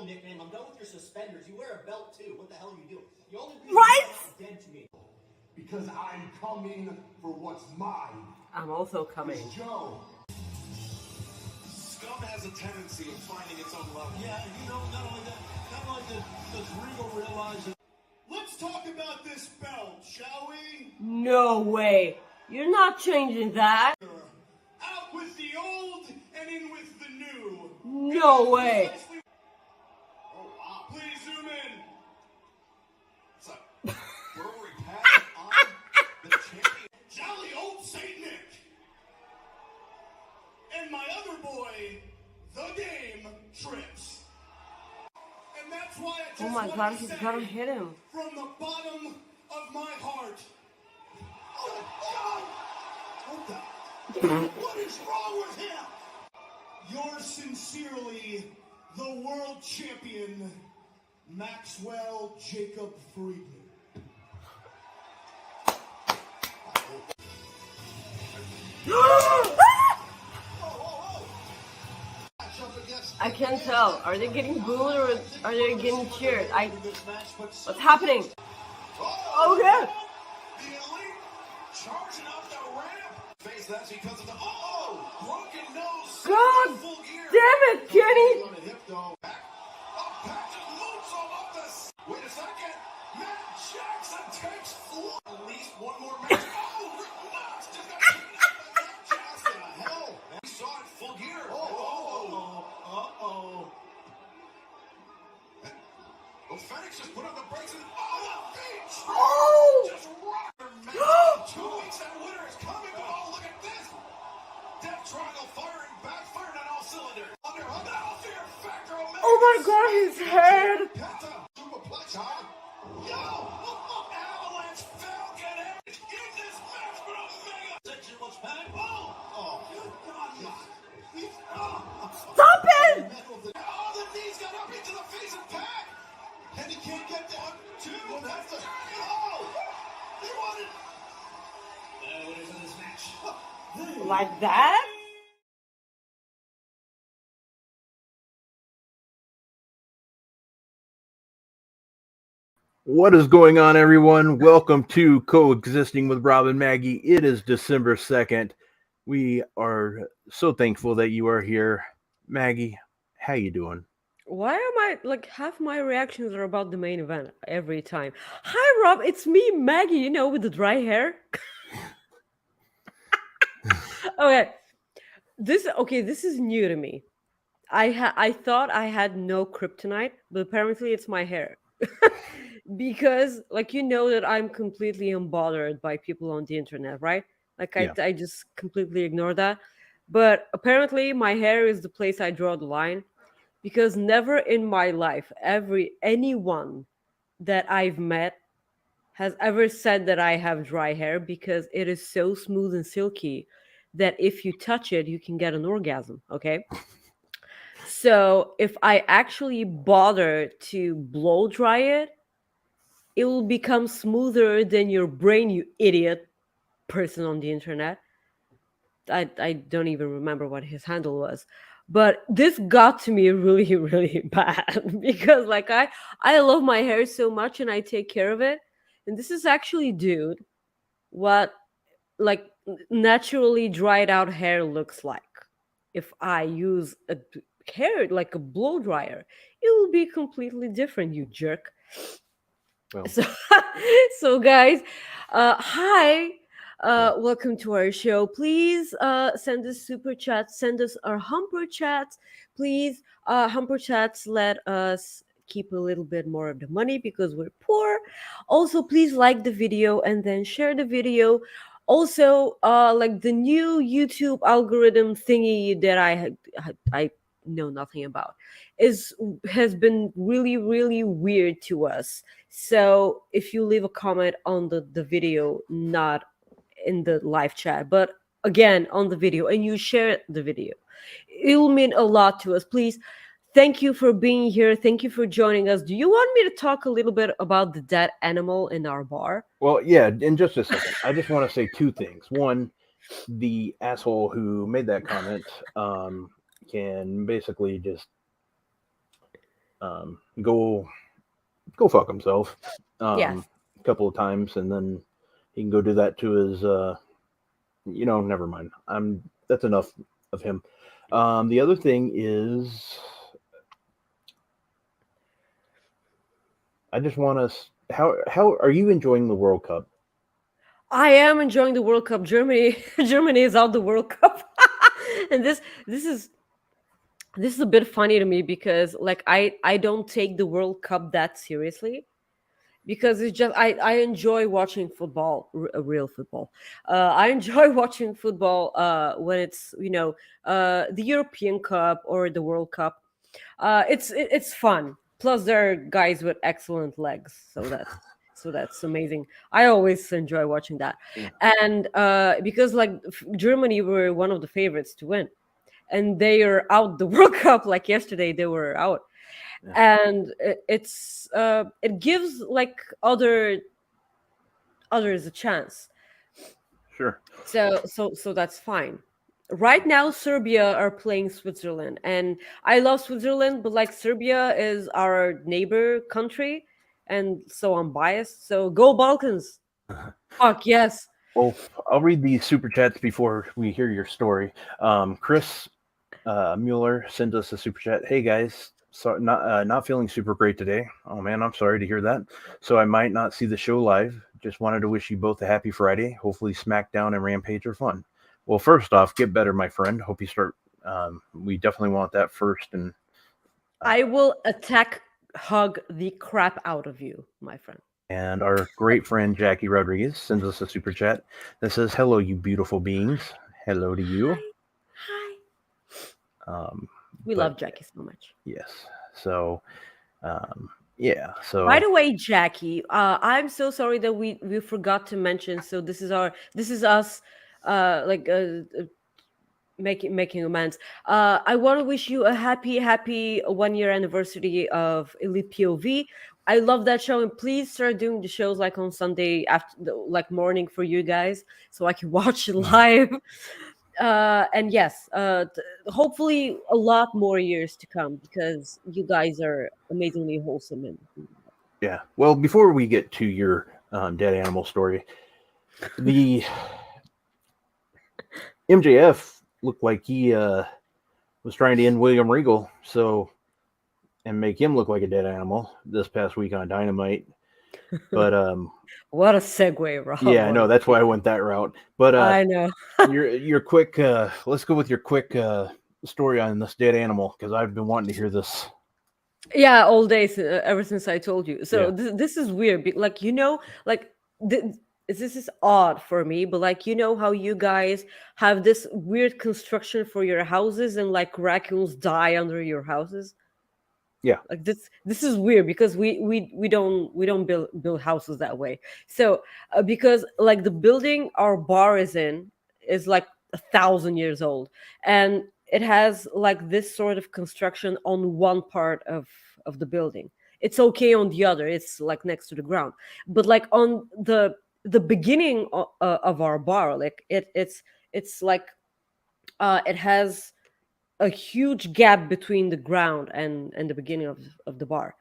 real nickname. I'm done with your suspenders. You wear a belt too. What the hell are you doing? The only reason Right? you're not dead to me. Because I'm coming for what's mine. I'm also coming. Joe. Scum has a tendency of finding its own level. Yeah, you know, not only does Regal realize it. Let's talk about this belt, shall we? No way. You're not changing that. Out with the old and in with the new. No way. Oh, wow. Please zoom in. So, where were we passed on the champion? Jolly old Saint Nick. And my other boy, the game, Trips. And that's why I just Oh my want god, to he's say, gonna hit him. from the bottom of my heart. Oh, God! What the? What is wrong with him? Yours sincerely, the world champion, Maxwell Jacob Friedman. I can't tell. Are they getting booed or are they getting cheered? What's happening? Oh god! The Elite charging up the ramp. Face that's because of the broken nose. God Full gear. damn it, Kenny! On a hip though. Back. Patches moonsault up the. Wait a second. Matt Jackson takes four. At least one more match. Rick Knox just got beaten up by Matt Jackson. Hell, we saw it full gear. Well, Fenix just put up the brakes and the feet. Just rocked her match. 2 weeks and winner is coming. Oh, look at this. Death Triangle firing, backfiring on all cylinders. Under fear factor. Oh my god, his head! Penta, superplex. Yo, Avalanche Falcon in this match with Omega. Section looks back. Good God, Stop it! The knees got up into the face and pack. And he can't get down. Two. Well, that's the. He wanted. What is in this match? Like that? What is going on, everyone? Welcome to Coexisting with Rob and Maggie. It is December 2nd. We are so thankful that you are here. Maggie, how you doing? Why am I like half my reactions are about the main event every time? Hi Rob, it's me, Maggie, you know, with the dry hair. Okay. This is new to me. I thought I had no kryptonite, but apparently it's my hair. Because like you know that I'm completely unbothered by people on the internet, right? Like I just completely ignore that. But apparently my hair is the place I draw the line. Because never in my life, anyone that I've met has ever said that I have dry hair because it is so smooth and silky that if you touch it, you can get an orgasm, okay? So if I actually bother to blow dry it, it will become smoother than your brain, you idiot person on the internet. I don't even remember what his handle was. But this got to me really, really bad because like I love my hair so much and I take care of it. And this is actually, dude, what like naturally dried out hair looks like. If I use a hair like a blow dryer, it will be completely different, you jerk. Well. So guys, hi. Welcome to our show. Please send us super chats, send us our humper chats. Please, humper chats let us keep a little bit more of the money because we're poor. Also, please like the video and then share the video. Also, like the new YouTube algorithm thingy that I know nothing about has been really, really weird to us. So if you leave a comment on the video, not in the live chat, but again on the video, and you share the video, it will mean a lot to us. Please, thank you for being here. Thank you for joining us. Do you want me to talk a little bit about the dead animal in our bar? Well, yeah, in just a second. I just want to say two things. One, the asshole who made that comment can basically just go fuck himself Yes. a couple of times, and then he can go do that to his never mind. That's enough of him. The other thing is, I just want us. How are you enjoying the World Cup? I am enjoying the World Cup. Germany is out the World Cup. And this is a bit funny to me because like I don't take the World Cup that seriously, because it's just I enjoy watching football, real football. I enjoy watching football when it's the European Cup or the World Cup. It's fun. Plus, there are guys with excellent legs, so that's amazing. I always enjoy watching that, Yeah. and because like Germany were one of the favorites to win, and they are out the World Cup. Like yesterday, they were out, and it gives like others a chance. Sure. So that's fine. Right now, Serbia are playing Switzerland, and I love Switzerland, but like Serbia is our neighbor country, and so I'm biased. So go Balkans! Fuck yes! Well, I'll read the super chats before we hear your story. Chris Mueller sends us a super chat. Hey guys, not feeling super great today. Oh man, I'm sorry to hear that. So I might not see the show live. Just wanted to wish you both a happy Friday. Hopefully Smackdown and Rampage are fun. Well, first off, get better, my friend. Hope you start. We definitely want that first. And I will hug the crap out of you, my friend. And our great friend Jackie Rodriguez sends us a super chat that says, "Hello, you beautiful beings. Hello to you." Hi. We love Jackie so much. Yes. So, yeah. So. By the way, Jackie, I'm so sorry that we forgot to mention. So this is us, making amends. I want to wish you a happy 1 year anniversary of Elite POV. I love that show, and please start doing the shows like on Sunday after, like morning for you guys, so I can watch it live. And yes, hopefully a lot more years to come, because you guys are amazingly wholesome. And yeah. Well, before we get to your dead animal story, the MJF looked like he was trying to end William Regal, and make him look like a dead animal this past week on Dynamite. But what a segue, Rob. Yeah, I know, that's why I went that route. But I know. your quick let's go with your quick story on this dead animal, because I've been wanting to hear this. Yeah, all day ever since I told you. So Yeah. this is weird. Like this is odd for me, but like how you guys have this weird construction for your houses, and like raccoons die under your houses. Yeah, like this is weird, because we don't build houses that way. So because like the building our bar is in is like 1,000 years old, and it has like this sort of construction on one part of the building. It's okay on the other, it's like next to the ground, but like on the beginning of our bar, like it's like it has a huge gap between the ground and the beginning of the bar.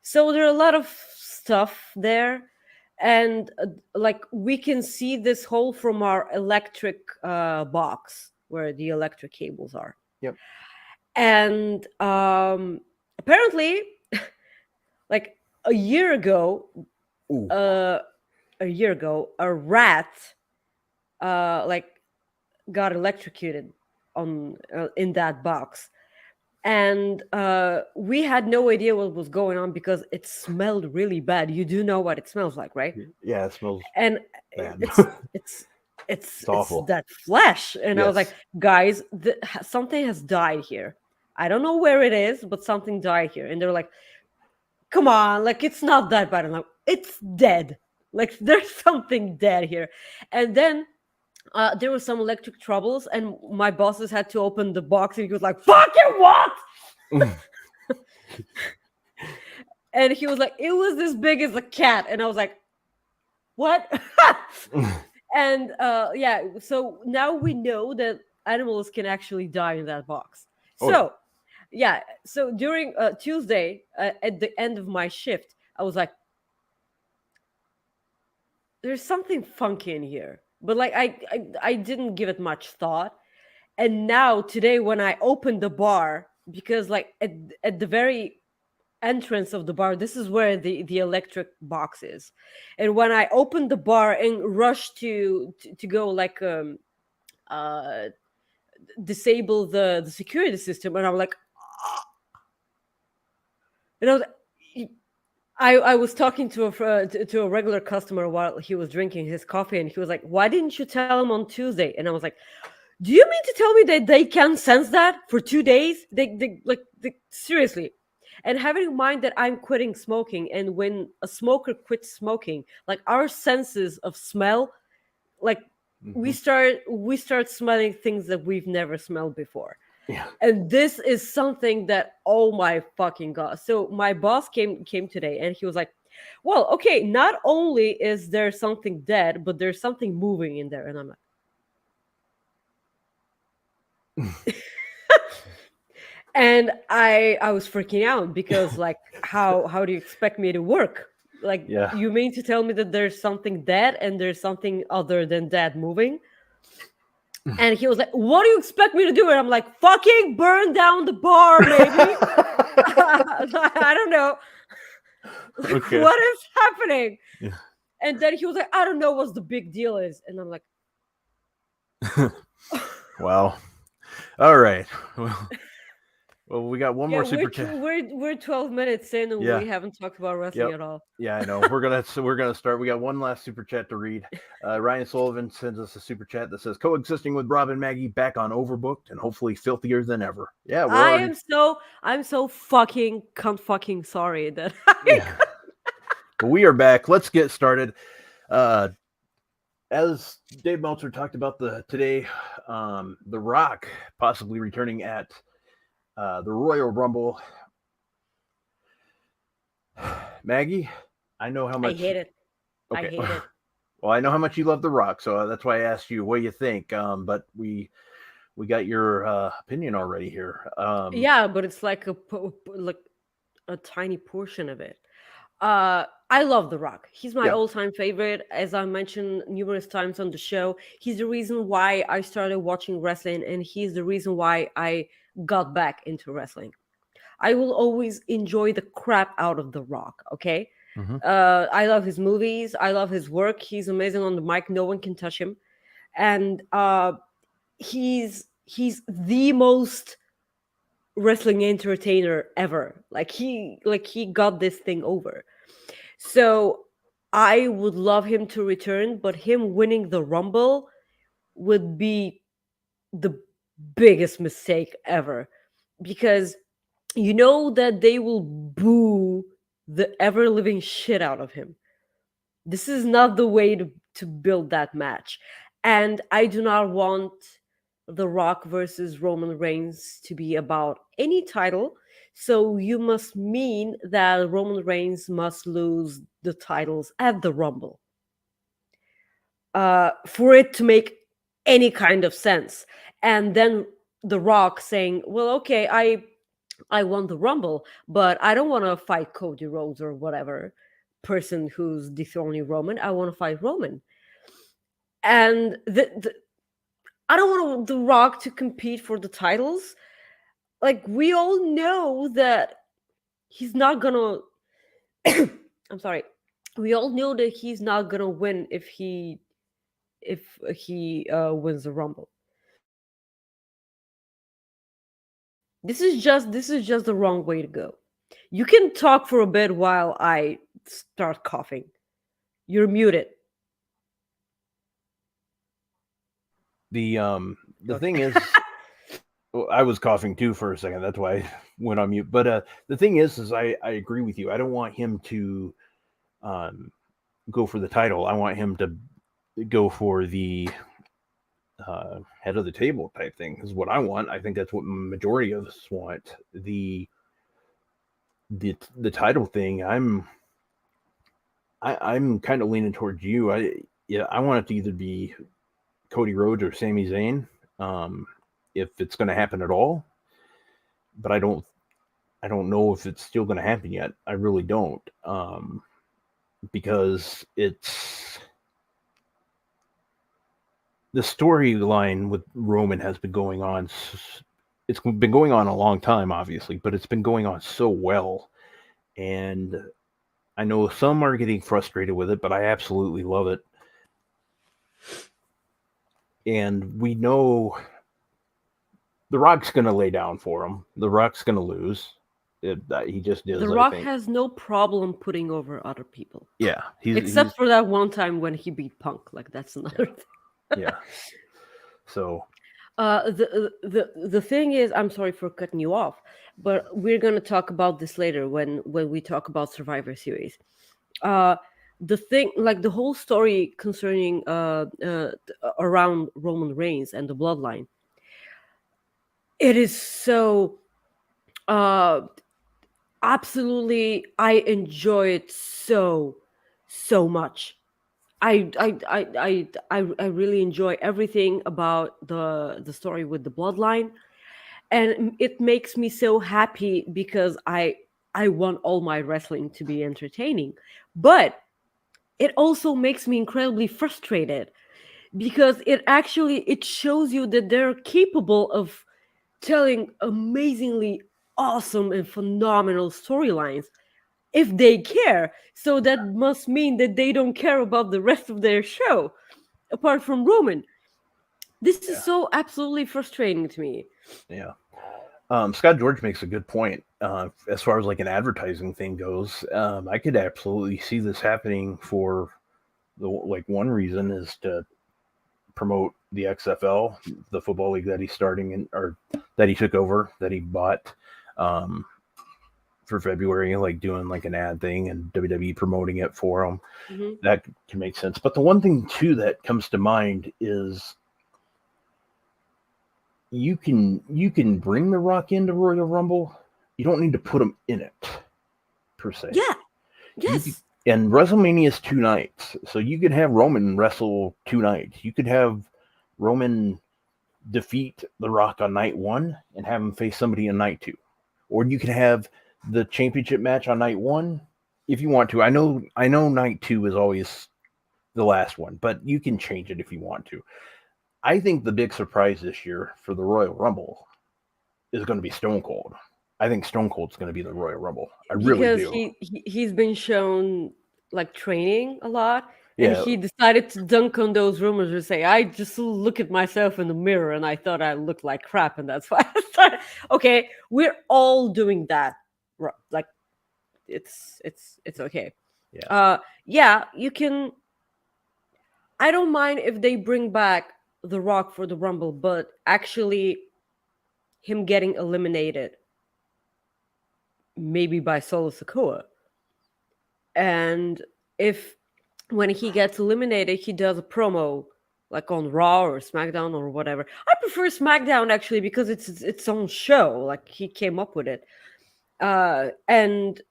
So there are a lot of stuff there, and like we can see this hole from our electric box where the electric cables are. Yep. And apparently like a year ago, a rat like got electrocuted on in that box, and we had no idea what was going on because it smelled really bad. You do know what it smells like, right? Yeah, it smells And bad. it's awful. that flesh, and I was Yes. like, guys, something has died here. I don't know where it is, but something died here. And they're like, come on, like it's not that bad. I'm like, it's dead. Like there's something dead here. And then there was some electric troubles, and my bosses had to open the box, and he was like, fucking what? And he was like, it was this big as a cat. And I was like, what? And yeah, so now we know that animals can actually die in that box. Oh, So Yeah. So during Tuesday, at the end of my shift, I was like, "There's something funky in here," but like I didn't give it much thought. And now today, when I opened the bar, because like at the very entrance of the bar, this is where the electric box is, and when I opened the bar and rushed to go like uh disable the security system, and I'm like, and I was talking to to a regular customer while he was drinking his coffee, and he was like, "Why didn't you tell him on Tuesday?" And I was like, "Do you mean to tell me that they can't sense that for 2 days? They seriously." And having in mind that I'm quitting smoking, and when a smoker quits smoking, like our senses of smell, like we start smelling things that we've never smelled before. Yeah. And this is something that, oh my fucking god. So my boss came today, and he was like, "Well, okay, not only is there something dead, but there's something moving in there." And I'm like, and I was freaking out, because like how do you expect me to work? Like, Yeah. you mean to tell me that there's something dead and there's something other than dead moving? And he was like, "What do you expect me to do?" And I'm like, "Fucking burn down the bar, maybe." I don't know. Like, Okay. what is happening? Yeah. And then he was like, "I don't know what the big deal is." And I'm like, Wow. All right. Well, we got one yeah, more super chat. we're 12 minutes in, and Yeah. we haven't talked about wrestling Yep. at all. Yeah, I know. We're gonna start. We got one last super chat to read. Ryan Sullivan sends us a super chat that says, "Coexisting with Rob and Maggie back on Overbooked and hopefully filthier than ever." Yeah, I'm so fucking sorry that Yeah. But we are back. Let's get started. As Dave Meltzer talked about today, The Rock possibly returning at the Royal Rumble. Maggie, I know how much I hate it. Okay. I hate it. Well, I know how much you love The Rock, so that's why I asked you what you think. But we got your opinion already here. Yeah, but it's like a tiny portion of it. I love The Rock. He's my Yeah. all-time favorite. As I mentioned numerous times on the show, he's the reason why I started watching wrestling, and he's the reason why I got back into wrestling. I will always enjoy the crap out of The Rock, okay? Mhm. I love his movies. I love his work. He's amazing on the mic. No one can touch him. And he's the most wrestling entertainer ever. Like he got this thing over. So I would love him to return, but him winning the Rumble would be the biggest mistake ever, because you know that they will boo the ever living shit out of him. This is not the way to build that match. And I do not want The Rock versus Roman Reigns to be about any title. So you must mean that Roman Reigns must lose the titles at the Rumble for it to make any kind of sense. And then The Rock saying, "Well, okay, I won the Rumble, but I don't want to fight Cody Rhodes or whatever person who's dethroning Roman. I want to fight Roman." And I don't want The Rock to compete for the titles. Like, we all know that he's not gonna. I'm sorry. We all know that he's not gonna win if he wins the Rumble. This is just the wrong way to go. You can talk for a bit while I start coughing. You're muted. The Okay. thing is, well, I was coughing too for a second. That's why I went on mute. But the thing is I agree with you. I don't want him to go for the title. I want him to go for the head of the table type thing is what I want. I think that's what majority of us want. The title thing, I'm kind of leaning towards you. I want it to either be Cody Rhodes or Sami Zayn, if it's going to happen at all. but I don't know if it's still going to happen yet. I really don't, because the storyline with Roman has been going on. It's been going on a long time, obviously, but it's been going on so well. And I know some are getting frustrated with it, but I absolutely love it. And we know The Rock's going to lay down for him. The Rock's going to lose. He just is. The Rock has no problem putting over other people. Yeah. Except for that one time when he beat Punk. Like, that's another thing. Yeah. So... the thing is, I'm sorry for cutting you off, but we're going to talk about this later when we talk about Survivor Series. The thing, like the whole story concerning around Roman Reigns and the bloodline, it is so absolutely, I enjoy it so much. I really enjoy everything about the story with the bloodline, and it makes me so happy because I want all my wrestling to be entertaining, but it also makes me incredibly frustrated because it shows you that they're capable of telling amazingly awesome and phenomenal storylines if they care. So that must mean that they don't care about the rest of their show, apart from Roman. This is so absolutely frustrating to me. Yeah. Scott George makes a good point. As far as like an advertising thing goes, I could absolutely see this happening for one reason is to promote the XFL, the football league that he's starting or that he took over, that he bought, for February, like doing like an ad thing and WWE promoting it for him. Mm-hmm. That can make sense. But the one thing too that comes to mind is you can bring The Rock into Royal Rumble. You don't need to put him in it per se. Yeah. Yes. And WrestleMania is 2 nights. So you could have Roman wrestle 2 nights. You could have Roman defeat The Rock on night 1 and have him face somebody on night 2. Or you could have the championship match on night 1 if you want to. I know night 2 is always the last one, but you can change it if you want to. I think the big surprise this year for the Royal Rumble is going to be Stone Cold. I think Stone Cold's going to be the Royal Rumble. I really do. Because he's been shown like training a lot. And he decided to dunk on those rumors and say, I just look at myself in the mirror and I thought I looked like crap. And that's why I started. Okay, we're all doing that. Like, it's okay. Yeah, you can. I don't mind if they bring back The Rock for the Rumble, but actually him getting eliminated maybe by Solo Sikoa. And if when he gets eliminated, he does a promo like on Raw or SmackDown or whatever. I prefer SmackDown actually because it's its own show. Like he came up with it. And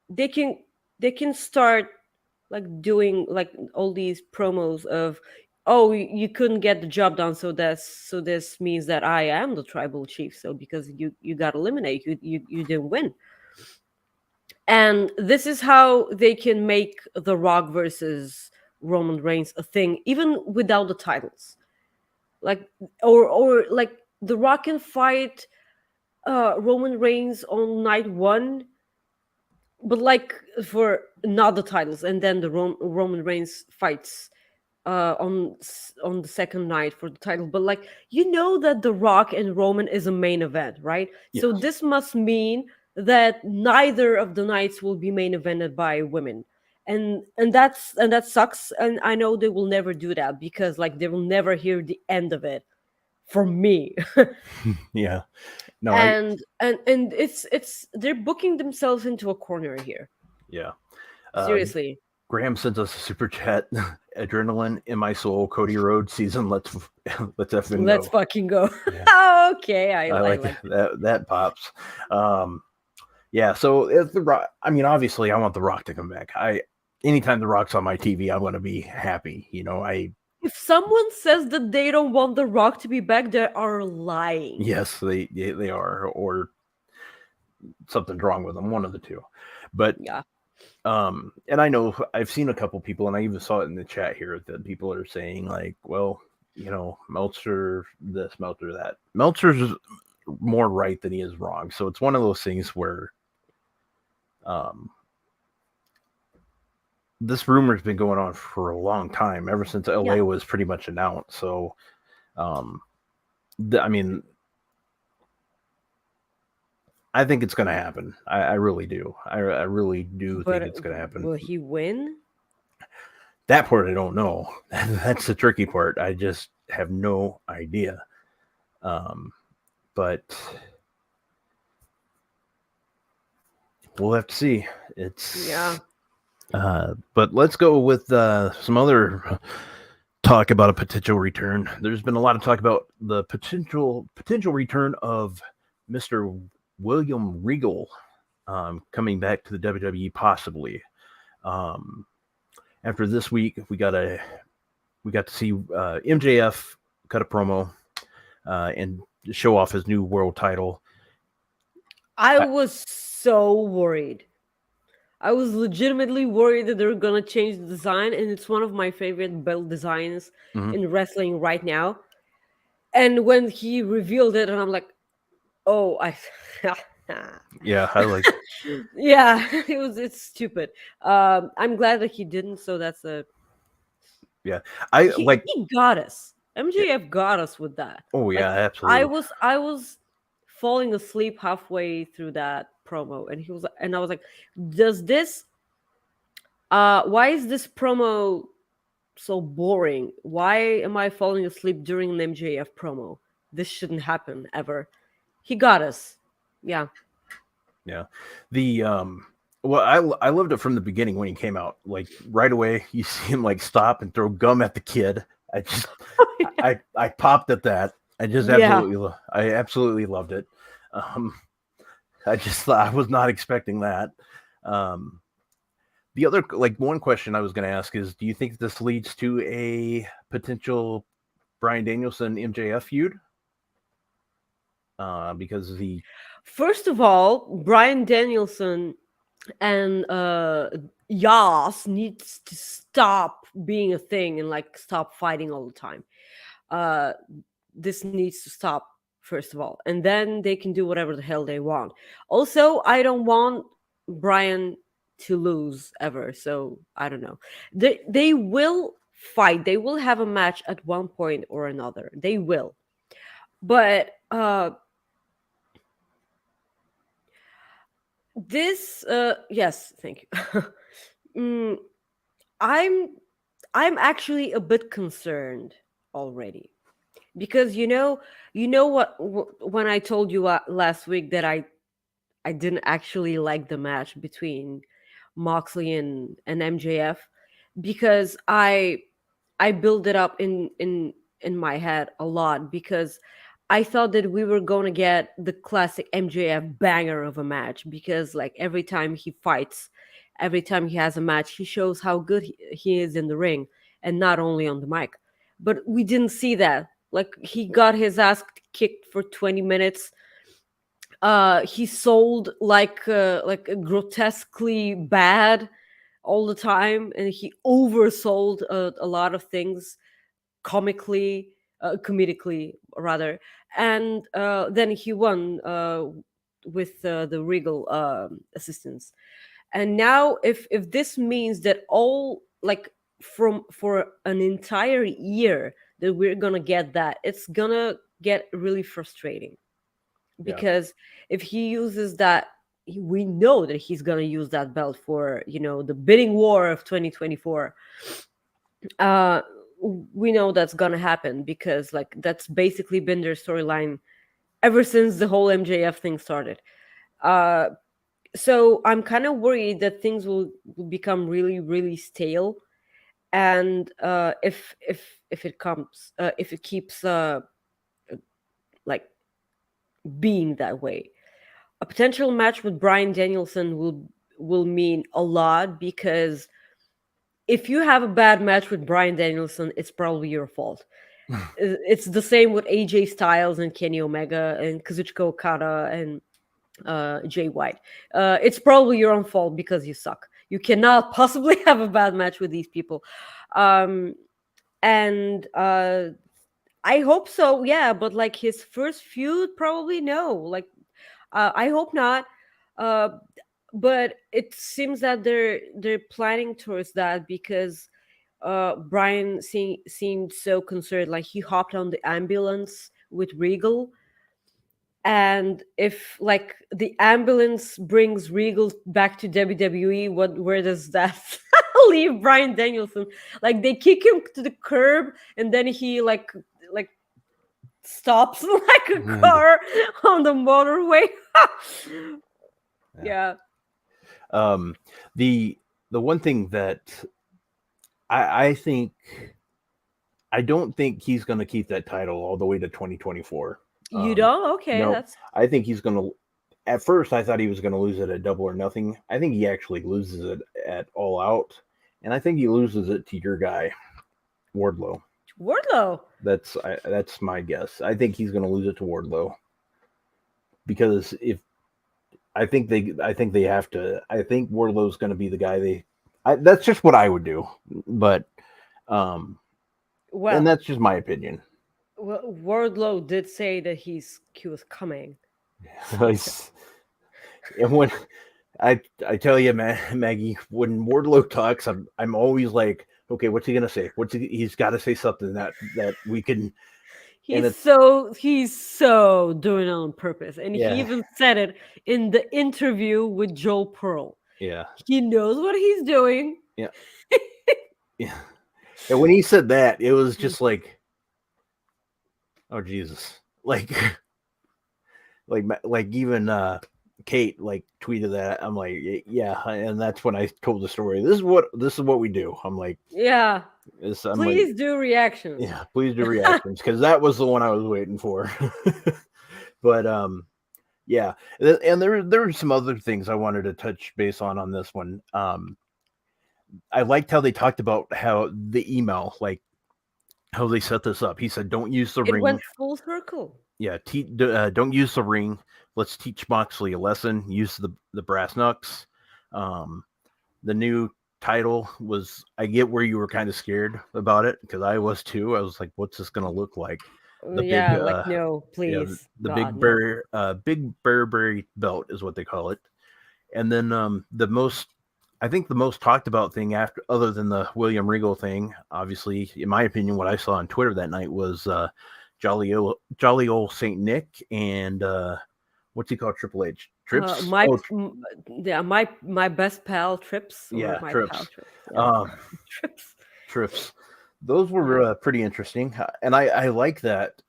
they can start like doing like all these promos of, oh, you couldn't get the job done, so this means that I am the tribal chief. So because you got eliminated, you didn't win. And this is how they can make The Rock versus Roman Reigns a thing, even without the titles. Like or like The Rock can fight Roman Reigns on night 1, but like for not the titles, and then the Roman Reigns fights on the second night for the title. But like that The Rock and Roman is a main event, right? Yes. So this must mean that neither of the nights will be main evented by women, and that sucks. And I know they will never do that because like they will never hear the end of it from me. Yeah. No, and it's they're booking themselves into a corner here. Yeah. Seriously. Graham sends us a super chat. Adrenaline in my soul. Cody Rhodes season. Let's fucking go. Yeah. Okay, I like that. That pops. Yeah. So if The Rock, I mean, obviously, I want The Rock to come back. Anytime The Rock's on my TV, I'm going to be happy. If someone says that they don't want The Rock to be back, they are lying. Yes, they are, or something's wrong with them, one of the two. But Yeah. and I know I've seen a couple people, and I even saw it in the chat here that people are saying like, well, Meltzer this, Meltzer that. Meltzer's more right than he is wrong. So it's one of those things where this rumor's been going on for a long time, ever since LA was pretty much announced. So I mean, I think it's going to happen. I really do. I really do think it's going to happen. Will he win? That part I don't know. That's the tricky part. I just have no idea. But we'll have to see. But let's go with some other talk about a potential return. There's been a lot of talk about the potential return of Mr. William Regal coming back to the WWE, possibly. After this week, we got to see MJF cut a promo and show off his new world title. I was so worried. I was legitimately worried that they're gonna change the design, and it's one of my favorite belt designs in wrestling right now. And when he revealed it, and I'm like, oh, yeah, I like. Yeah, it's stupid. I'm glad that he didn't. So that's Yeah, he got us. MJF got us with that. Oh yeah, absolutely. I was falling asleep halfway through that promo, and I was like, does this why is this promo so boring? Why am I falling asleep during an MJF promo? This shouldn't happen ever. He got us. Yeah. The well, I loved it from the beginning when he came out. Like right away, you see him like stop and throw gum at the kid. I just I popped at that. I just absolutely loved it. I just thought I was not expecting that. The other one question I was going to ask is, do you think this leads to a potential Bryan Danielson MJF feud? Because first of all, Bryan Danielson and Yas needs to stop being a thing and stop fighting all the time. This needs to stop, first of all, and then they can do whatever the hell they want. Also, I don't want Bryan to lose ever, so I don't know. They will fight. They will have a match at one point or another. They will. But yes, thank you. I'm actually a bit concerned already, because you know what, when I told you last week that I didn't actually like the match between Moxley and MJF, because I built it up in my head a lot, because I thought that we were going to get the classic MJF banger of a match, because every time he fights, every time he has a match, he shows how good he is in the ring, and not only on the mic. But we didn't see that. He got his ass kicked for 20 minutes. He sold grotesquely bad all the time, and he oversold a lot of things comedically rather, and then he won with the Regal assistance. And now if this means that all for an entire year that we're gonna get that, it's gonna get really frustrating, because if he uses that, we know that he's gonna use that belt for the bidding war of 2024. We know that's gonna happen, because that's basically been their storyline ever since the whole MJF thing started. So I'm kind of worried that things will become really, really stale, and if it keeps being that way, a potential match with Bryan Danielson will mean a lot, because if you have a bad match with Bryan Danielson, it's probably your fault. It's the same with AJ Styles and Kenny Omega and Kazuchika Okada and Jay White. It's probably your own fault because you suck. You cannot possibly have a bad match with these people. And I hope so, yeah, but like his first feud, probably no. Like, I hope not. But it seems that they're planning towards that because Brian seemed so concerned. Like he hopped on the ambulance with Regal, and if like the ambulance brings Regal back to WWE, where does that leave Bryan Danielson? Like they kick him to the curb, and then he like stops like a car on the motorway. Yeah. The one thing that I think, I don't think he's going to keep that title all the way to 2024. You don't? Okay, no, that's I think he's going to. At first, I thought he was going to lose it at Double or Nothing. I think he actually loses it at All Out, and I think he loses it to your guy, Wardlow. Wardlow. That's my guess. I think he's going to lose it to Wardlow because I think they have to. I think Wardlow's going to be the guy. That's just what I would do, but Well, and that's just my opinion. well, Wardlow did say that he was coming. And when I tell you, Maggie, when Wardlow talks, I'm always like, okay, what's he gonna say? He's got to say something that we can. He's so doing it on purpose, and Yeah. he even said it in the interview with Joel Pearl. Yeah. He knows what he's doing. Yeah. Yeah. And when he said that, it was just like, oh Jesus, like even Kate like tweeted that. I'm like, yeah, and that's when I told the story. This is what we do. I'm like, Yeah. Please like, do reactions. yeah, please do reactions because that was the one I was waiting for. But yeah, and there were some other things I wanted to touch base on this one. I liked how they talked about how the email, like how they set this up. He said, "Don't use the ring." It went full circle. Yeah, don't use the ring. Let's teach Moxley a lesson. Use the brass knucks. The new title was. I get where you were kind of scared about it because I was too. I was like, "What's this going to look like?" No, please. Yeah, the God, big Burberry belt is what they call it. And then I think the most talked about thing after, other than the William Regal thing, obviously, in my opinion, what I saw on Twitter that night was jolly old Saint Nick and what's he called, Triple H? Trips? My best pal Trips. Yeah, my Trips. Pal Trips. Yeah. Trips. Trips. Those were pretty interesting, and I like that.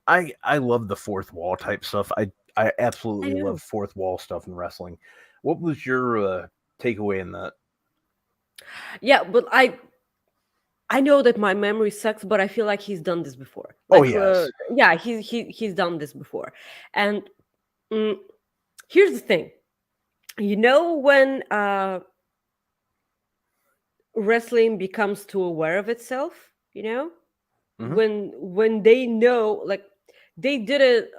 I love the fourth wall type stuff. I absolutely love fourth wall stuff in wrestling. What was your takeaway in that? Yeah, but I know that my memory sucks, but I feel like he's done this before. Oh yes, yeah, he's done this before. And here's the thing, you know, when wrestling becomes too aware of itself, you know, when they know, like they did it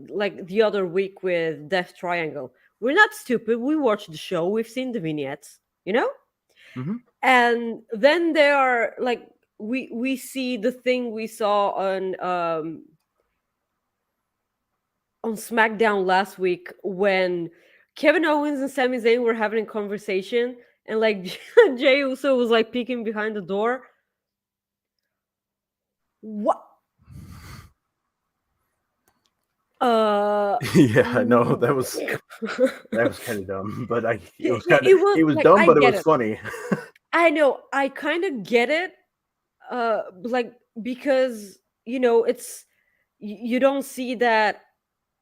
like the other week with Death Triangle. We're not stupid. We watched the show. We've seen the vignettes, you know? And then there are like we see the thing we saw on SmackDown last week when Kevin Owens and Sami Zayn were having a conversation and like Jey Uso was like peeking behind the door. What? Yeah, no, that was kind of dumb, but it was like, dumb, but it was funny. I know, I kind of get it, like because you know it's you don't see that,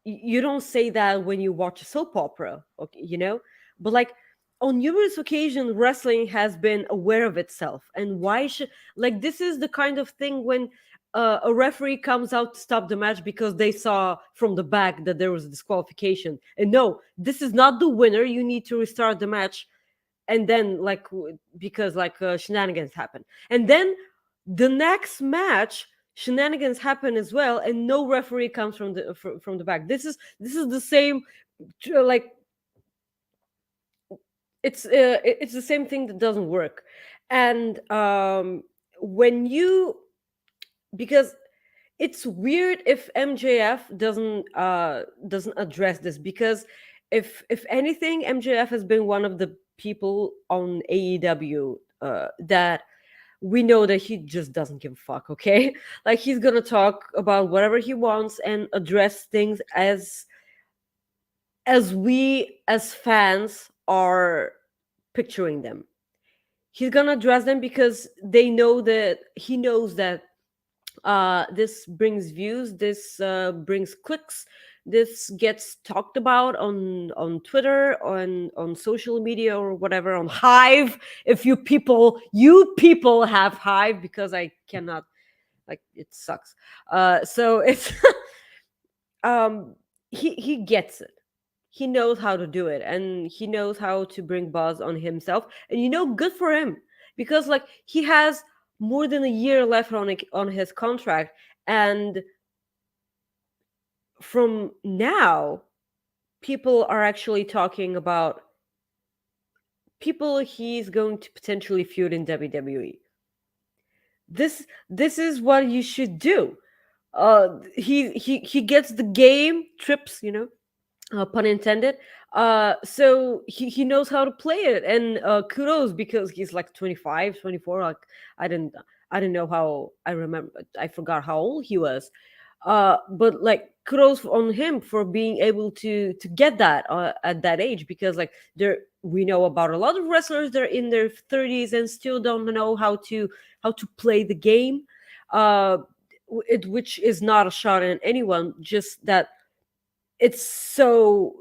you don't say that when you watch a soap opera, okay, you know, but like on numerous occasions, wrestling has been aware of itself, and why should like this is the kind of thing when a referee comes out to stop the match because they saw from the back that there was a disqualification. And no, this is not the winner. You need to restart the match. and then because shenanigans happen, and then the next match shenanigans happen as well, and no referee comes from the back. This is the same, like it's the same thing that doesn't work. And when you because it's weird if MJF doesn't address this, because if anything, MJF has been one of the people on AEW that we know that he just doesn't give a fuck, okay? Like, he's gonna talk about whatever he wants and address things as we as fans are picturing them. He's gonna address them because he knows that this brings views, this brings clicks, this gets talked about on Twitter, on social media or whatever, on Hive. If you people have Hive, because I cannot, like, it sucks. So it's he gets it. He knows how to do it, and he knows how to bring buzz on himself. And good for him, because like he has more than a year left on his contract, and from now, people are actually talking about people he's going to potentially feud in WWE. This is what you should do. He gets the game trips, pun intended. So he knows how to play it, and kudos, because he's like 25, 24. Like, I didn't know how. I forgot how old he was. But like, kudos on him for being able to get that at that age, because like we know about a lot of wrestlers that are in their 30s and still don't know how to play the game. Which is not a shot at anyone, just that it's so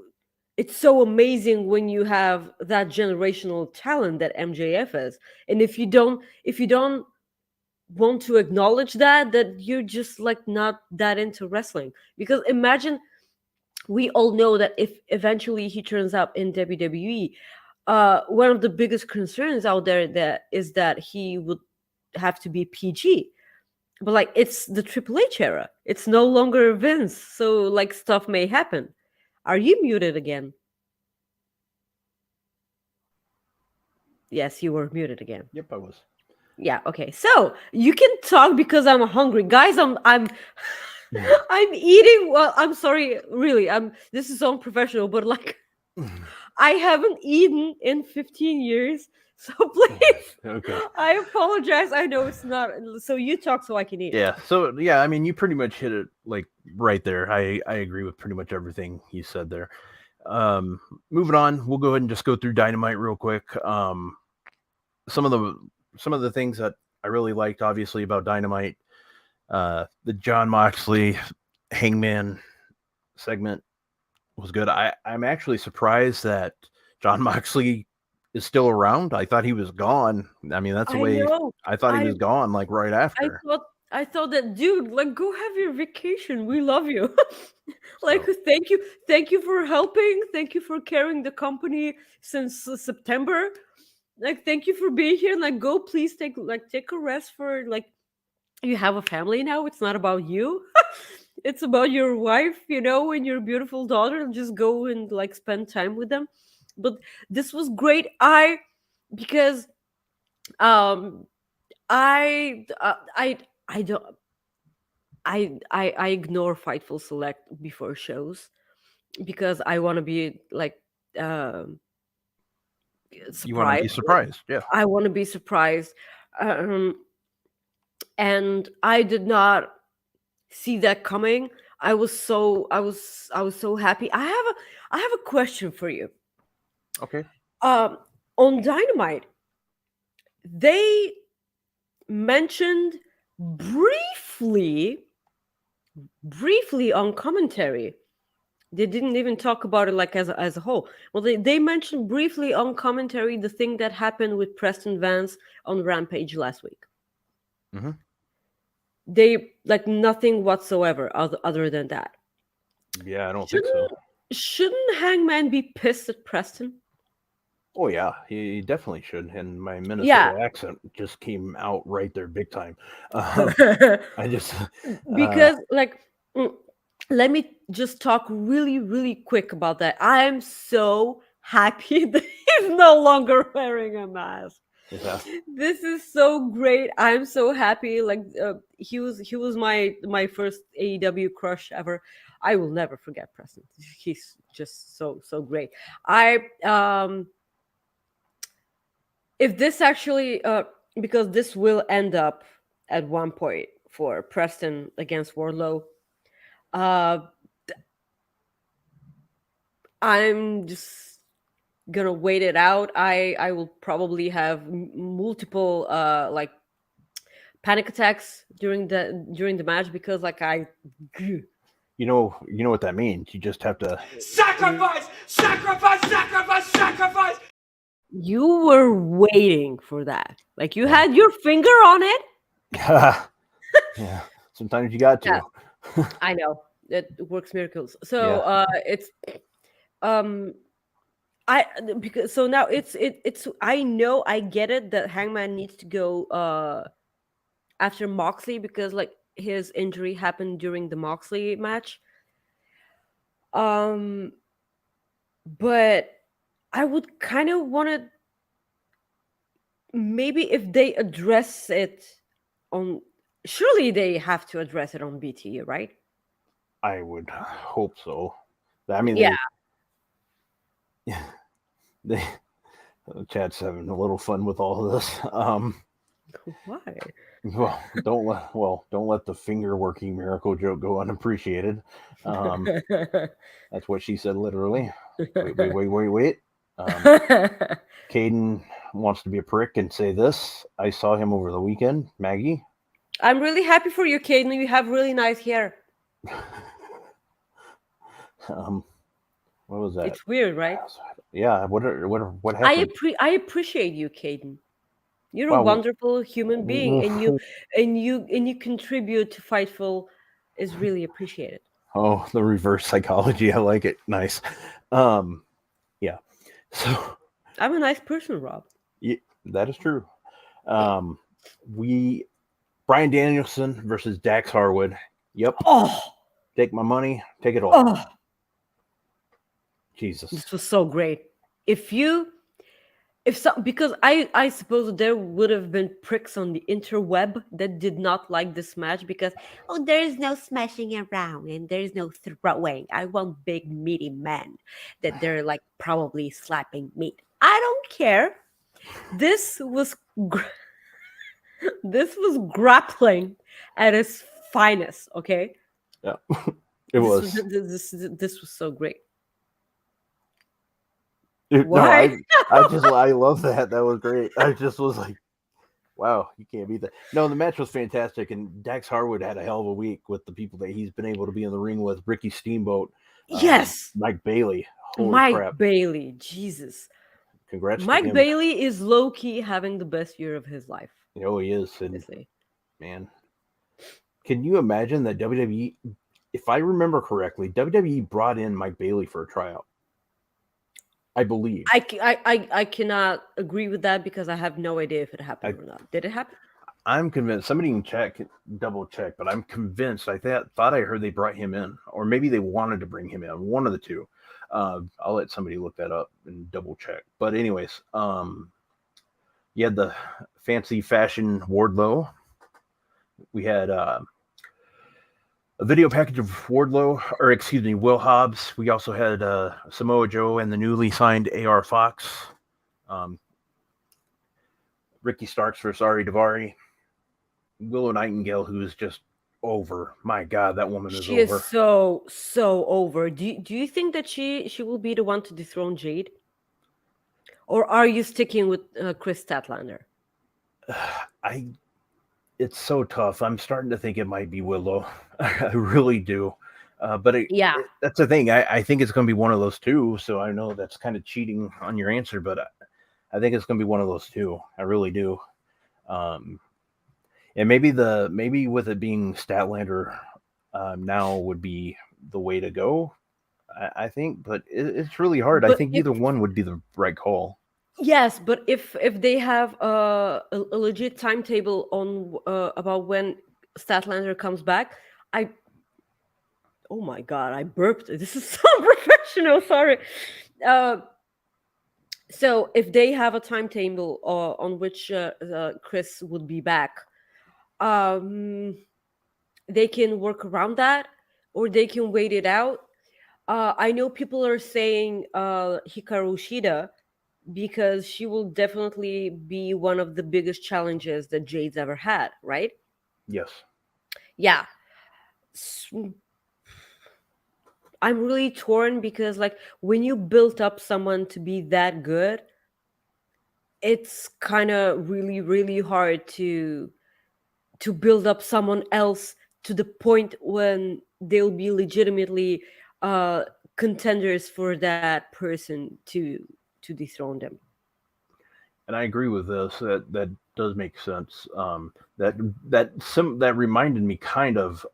amazing when you have that generational talent that MJF is. And if you don't want to acknowledge that you're just like not that into wrestling. Because imagine, we all know that if eventually he turns up in WWE, one of the biggest concerns out there is that he would have to be PG. But like, it's the Triple H era. It's no longer Vince, so like, stuff may happen. Are you muted again? Yes, you were muted again. Yep, I was. Yeah, okay. So you can talk, because I'm hungry. Guys, I'm I'm eating. Well, I'm sorry, really. This is unprofessional, but like, I haven't eaten in 15 years. So please, Okay. I apologize. I know it's not. So you talk so I can eat. Yeah. So yeah, I mean, you pretty much hit it like right there. I agree with pretty much everything you said there. Moving on, we'll go ahead and just go through Dynamite real quick. Some of the things that I really liked, obviously, about Dynamite, the Jon Moxley Hangman segment was good. I'm actually surprised that Jon Moxley is still around. I thought he was gone. I mean, that's the way I thought he was gone, like right after. I thought that, dude, like, go have your vacation. We love you. Like, thank you for helping. Thank you for carrying the company since September. Like, thank you for being here. Like, go, please take a rest. For like, you have a family now. It's not about you. It's about your wife, and your beautiful daughter. And just go and like spend time with them. But this was great. Because I ignore Fightful Select before shows, because I want to be like surprised. You want to be surprised, yeah. I want to be surprised, and I did not see that coming. I was so happy. I have a question for you. Okay. On Dynamite, they mentioned briefly on commentary. They didn't even talk about it like as a whole. Well, they mentioned briefly on commentary the thing that happened with Preston Vance on Rampage last week. Mm-hmm. They like nothing whatsoever other than that. Yeah, I don't think so. Shouldn't Hangman be pissed at Preston? Oh yeah, he definitely should. And my Minnesota Yeah. accent just came out right there, big time. I just Because like mm, let me just talk really really quick about that. I'm so happy that he's no longer wearing a mask. yeah. This is so great. I'm so happy. Like he was my first AEW crush ever. I will never forget Preston. He's just so great. I if this actually because this will end up at one point for Preston against Wardlow. Uh, I'm just gonna wait it out. I will probably have multiple like panic attacks during the match because like You know what that means. You just have to. Sacrifice! Sacrifice! Sacrifice! Sacrifice! you were waiting for that. Like you had your finger on it. Yeah. Sometimes you got to. Yeah. I know it works miracles. So it's I because so now it's I know I get it that Hangman needs to go after Moxley because like his injury happened during the Moxley match. Um but I would kind of want to maybe if they address it on surely they have to address it on BT, right? I would hope so. I mean, Yeah. they Chad's having a little fun with all of this. Why? Well, don't let the finger working miracle joke go unappreciated. That's what she said literally. Wait. Caden wants to be a prick and say this. I saw him over the weekend, Maggie. I'm really happy for you, Caden. You have really nice hair. What was that? It's weird, right? Yeah. What happened? I appreciate you, Caden. You're a Wow. wonderful human being, and you contribute to Fightful is really appreciated. Oh, the reverse psychology. I like it. Nice. Yeah. So I'm a nice person, Rob. yeah, that is true. Brian Danielson versus Dax Harwood. Yep. Oh, Take my money. Take it all. oh, Jesus. this was so great. Because I suppose there would have been pricks on the interweb that did not like this match because there is no smashing around and there is no throwing. I want big meaty men that they're like probably slapping meat. I don't care. This was this was grappling at its finest. Okay, Yeah. It was. This was so great. Why? No, I love that. That was great. I just was like, wow, you can't beat that. No, the match was fantastic, and Dax Harwood had a hell of a week with the people that he's been able to be in the ring with. Ricky Steamboat, Yes, Mike Bailey. Holy Mike crap! Bailey, Jesus, Congrats to Mike him. Bailey is low key having the best year of his life. Oh, he is. And Honestly. man, can you imagine that WWE? If I remember correctly, WWE brought in Mike Bailey for a tryout. I believe. I cannot agree with that because I have no idea if it happened or not. Did it happen? I'm convinced. Somebody can double check, but I'm convinced. I thought I heard they brought him in, or maybe they wanted to bring him in. One of the two. I'll let somebody look that up and double check. But anyways, you had the fancy fashion Wardlow. We had a video package of Will Hobbs. We also had Samoa Joe and the newly signed AR Fox. Ricky Starks versus Ari Daivari. Willow Nightingale, who's just over. My God, that woman is She over. is so over. Do you think that she will be the one to dethrone Jade? Or are you sticking with Chris Statlander? It's so tough. I'm starting to think it might be Willow. I really do. That's the thing. I think it's going to be one of those two. So I know that's kind of cheating on your answer, but I think it's going to be one of those two. I really do. And maybe with it being Statlander now would be the way to go. I think, but it's really hard. I think either one would be the right call. Yes, but if they have a legit timetable on about when Statlander comes back, I oh my god, I burped. This is so professional. Sorry. Uh, so if they have a timetable on which Chris would be back, um, they can work around that, or they can wait it out. I know people are saying Hikaru Shida because she will definitely be one of the biggest challenges that Jade's ever had, right? Yes. Yeah. S- I'm really torn because, like, when you built up someone to be that good, it's kind of really, really hard to build up someone else to the point when they'll be legitimately uh contenders for that person to dethrone them. And I agree with this. That does make sense. That reminded me kind of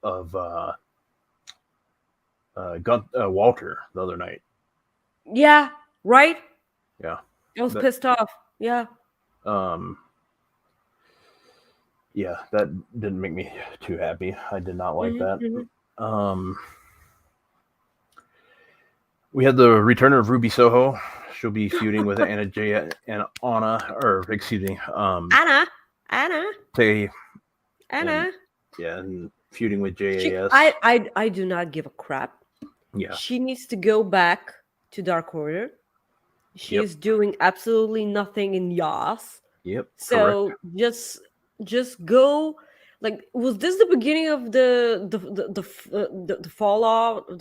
Walter the other night. Yeah, right? Yeah. I was That pissed off. Yeah. um yeah, that didn't make me too happy. I did not like Hmm. that. Hmm. Um we had the return of Ruby Soho. She'll be feuding with Anna Jay and Anna, or excuse me, Anna, Anna, Tay, and Anna. yeah, and feuding with She, JAS. I do not give a crap. Yeah. She needs to go back to Dark Order. She Yep. is doing absolutely nothing in Yas. Yep. Correct. So just go. Like, was this the beginning of the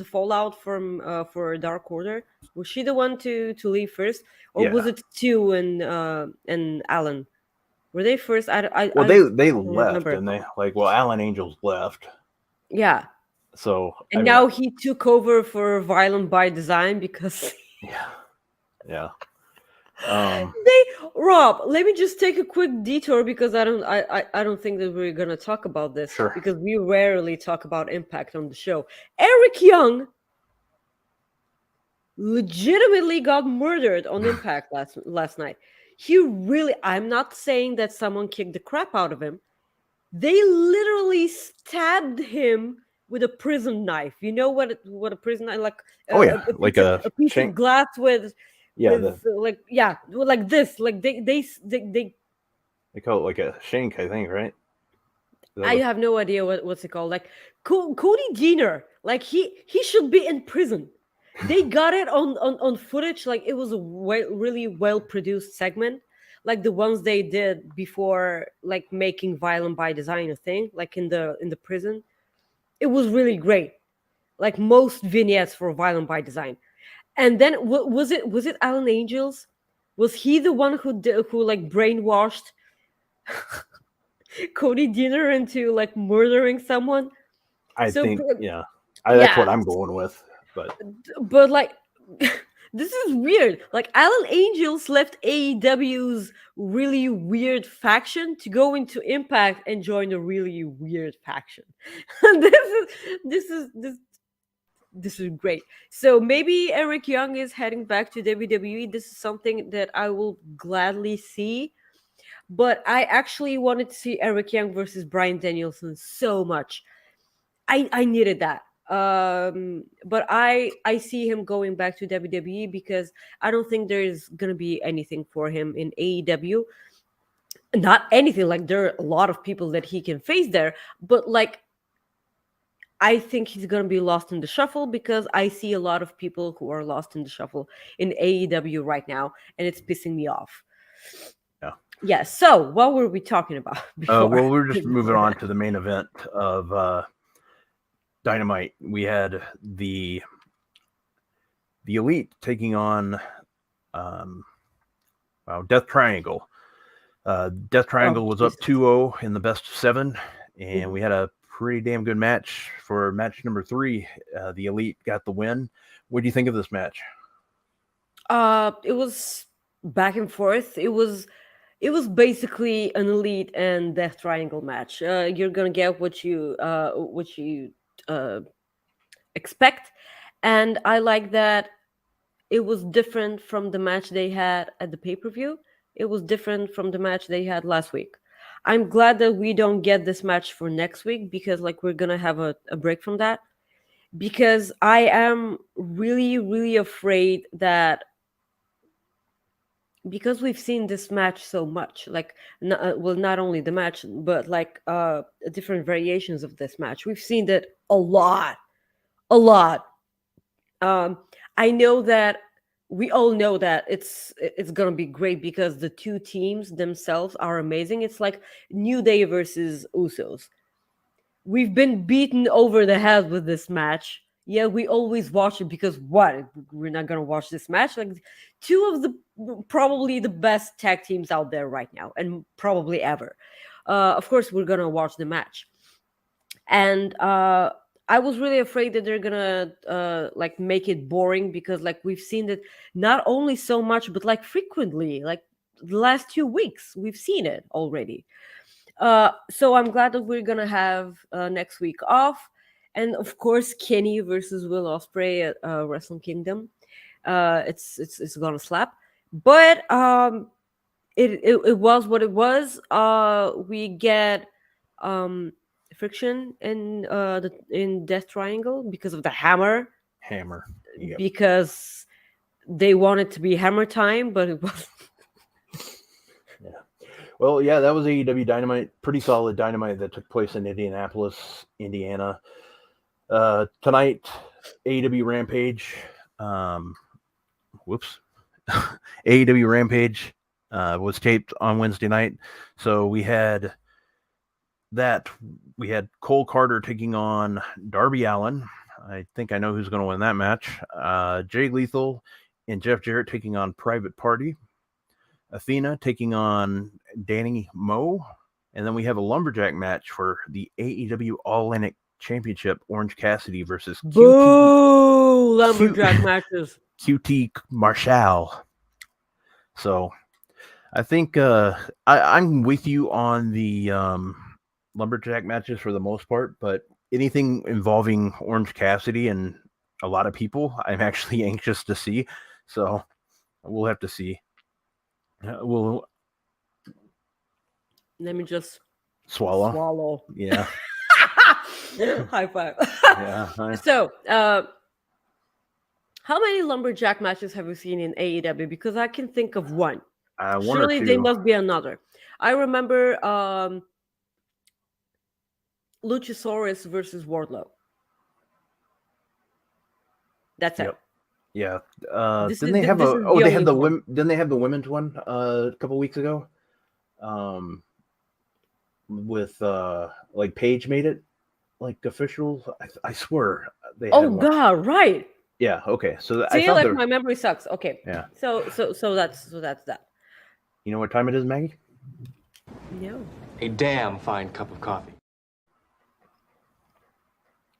fallout from for Dark Order? Was she the one to leave first, or was Yeah. it Stu and Alan? Were they first? Well, I they don't left, remember. and they like, well, Alan Angels left, Yeah, so I and mean, now he took over for Violent by Design because yeah, yeah. Um, they Rob, let me just take a quick detour because I don't think that we're gonna talk about this sure. because we rarely talk about Impact on the show. Eric Young legitimately got murdered on Impact last night. He really, I'm not saying that someone kicked the crap out of him. They literally stabbed him with a prison knife. You know what a prison knife, like Oh yeah, like a a piece of shank. glass Yeah, with like, yeah, like this, like they they call it like a shank, I think, right? Is that I have no idea what's it called. Like Cody Deaner, like he should be in prison. They got it on footage. Like, it was a really well produced segment, like the ones they did before, like making Violent by Design a thing, like in the prison. It was really great. Like most vignettes for Violent by Design. And then was it Alan Angels? Was he the one who like brainwashed Cody Deaner into like murdering someone? I So think, yeah, that's yeah, what I'm going with. But but like this is weird. Like, Alan Angels left AEW's really weird faction to go into Impact and join a really weird faction. This is great. So maybe Eric Young is heading back to WWE. This is something that I will gladly see. But I actually wanted to see Eric Young versus Bryan Danielson so much. I needed that. But I see him going back to WWE because I don't think there's gonna be anything for him in AEW. Not anything, like, there are a lot of people that he can face there, but like, I think he's gonna be lost in the shuffle because I see a lot of people who are lost in the shuffle in AEW right now, and it's pissing me off. yeah. Yeah. So what were we talking about before? Well, we're just moving on to the main event of Dynamite. We had the Elite taking on Death Triangle. Death Triangle was up Jesus. 2-0 in the best of 7, and Mhm. we had a pretty damn good match for match number 3. The Elite got the win. What do you think of this match? It was back and forth. It was basically an Elite and Death Triangle match. You're gonna get what you uh expect, and I like that. it was different from the match they had at the pay-per-view. It was different from the match they had last week. I'm glad that we don't get this match for next week, because like we're gonna have a break from that, because I am really, really afraid that, because we've seen this match so much, like not only the match, but like different variations of this match. We've seen it a lot. I know that we all know that it's gonna be great, because the two teams themselves are amazing. It's like New Day versus Usos. We've been beaten over the head with this match. Yeah, we always watch it, because what? We're not gonna watch this match? Like, two of the probably the best tag teams out there right now, and probably ever. Of course, we're gonna watch the match, and I was really afraid that they're gonna like make it boring, because like we've seen it not only so much, but like frequently, like the last 2 weeks we've seen it already. So I'm glad that we're gonna have next week off, and of course Kenny versus Will Ospreay at Wrestle Kingdom. It's gonna slap, but it was what it was. We get friction in Death Triangle because of the hammer, Yep. because they wanted to be hammer time, but it was. Well, yeah, that was AEW Dynamite. Pretty solid Dynamite that took place in Indianapolis, Indiana. Tonight, AEW Rampage. AEW Rampage was taped on Wednesday night. So we had that. We had Cole Carter taking on Darby Allin. I think I know who's going to win that match. Jay Lethal and Jeff Jarrett taking on Private Party. Athena taking on Danny Moe. And then we have a lumberjack match for the AEW All-In Championship, Orange Cassidy versus Boo! Lumberjack matches. QT Marshall. So I think I'm with you on the lumberjack matches for the most part, but anything involving Orange Cassidy and a lot of people, I'm actually anxious to see. So we'll have to see. We'll Let me just swallow. Yeah. High five. Yeah. So, how many lumberjack matches have you seen in AEW? Because I can think of one. One Surely or two. there must be another. I remember Luchasaurus versus Wardlow. That's it. Yep. Yeah. This Didn't is they the- have this a? is Oh, the they had only the one. women. Didn't they have the women's one a couple weeks ago? With like Paige made it like official. I swear they. Had Oh one. God! Right. Yeah. Okay. So I See, thought like my memory sucks. Okay. Yeah. So that's that. You know what time it is, Maggie? No. A damn fine cup of coffee.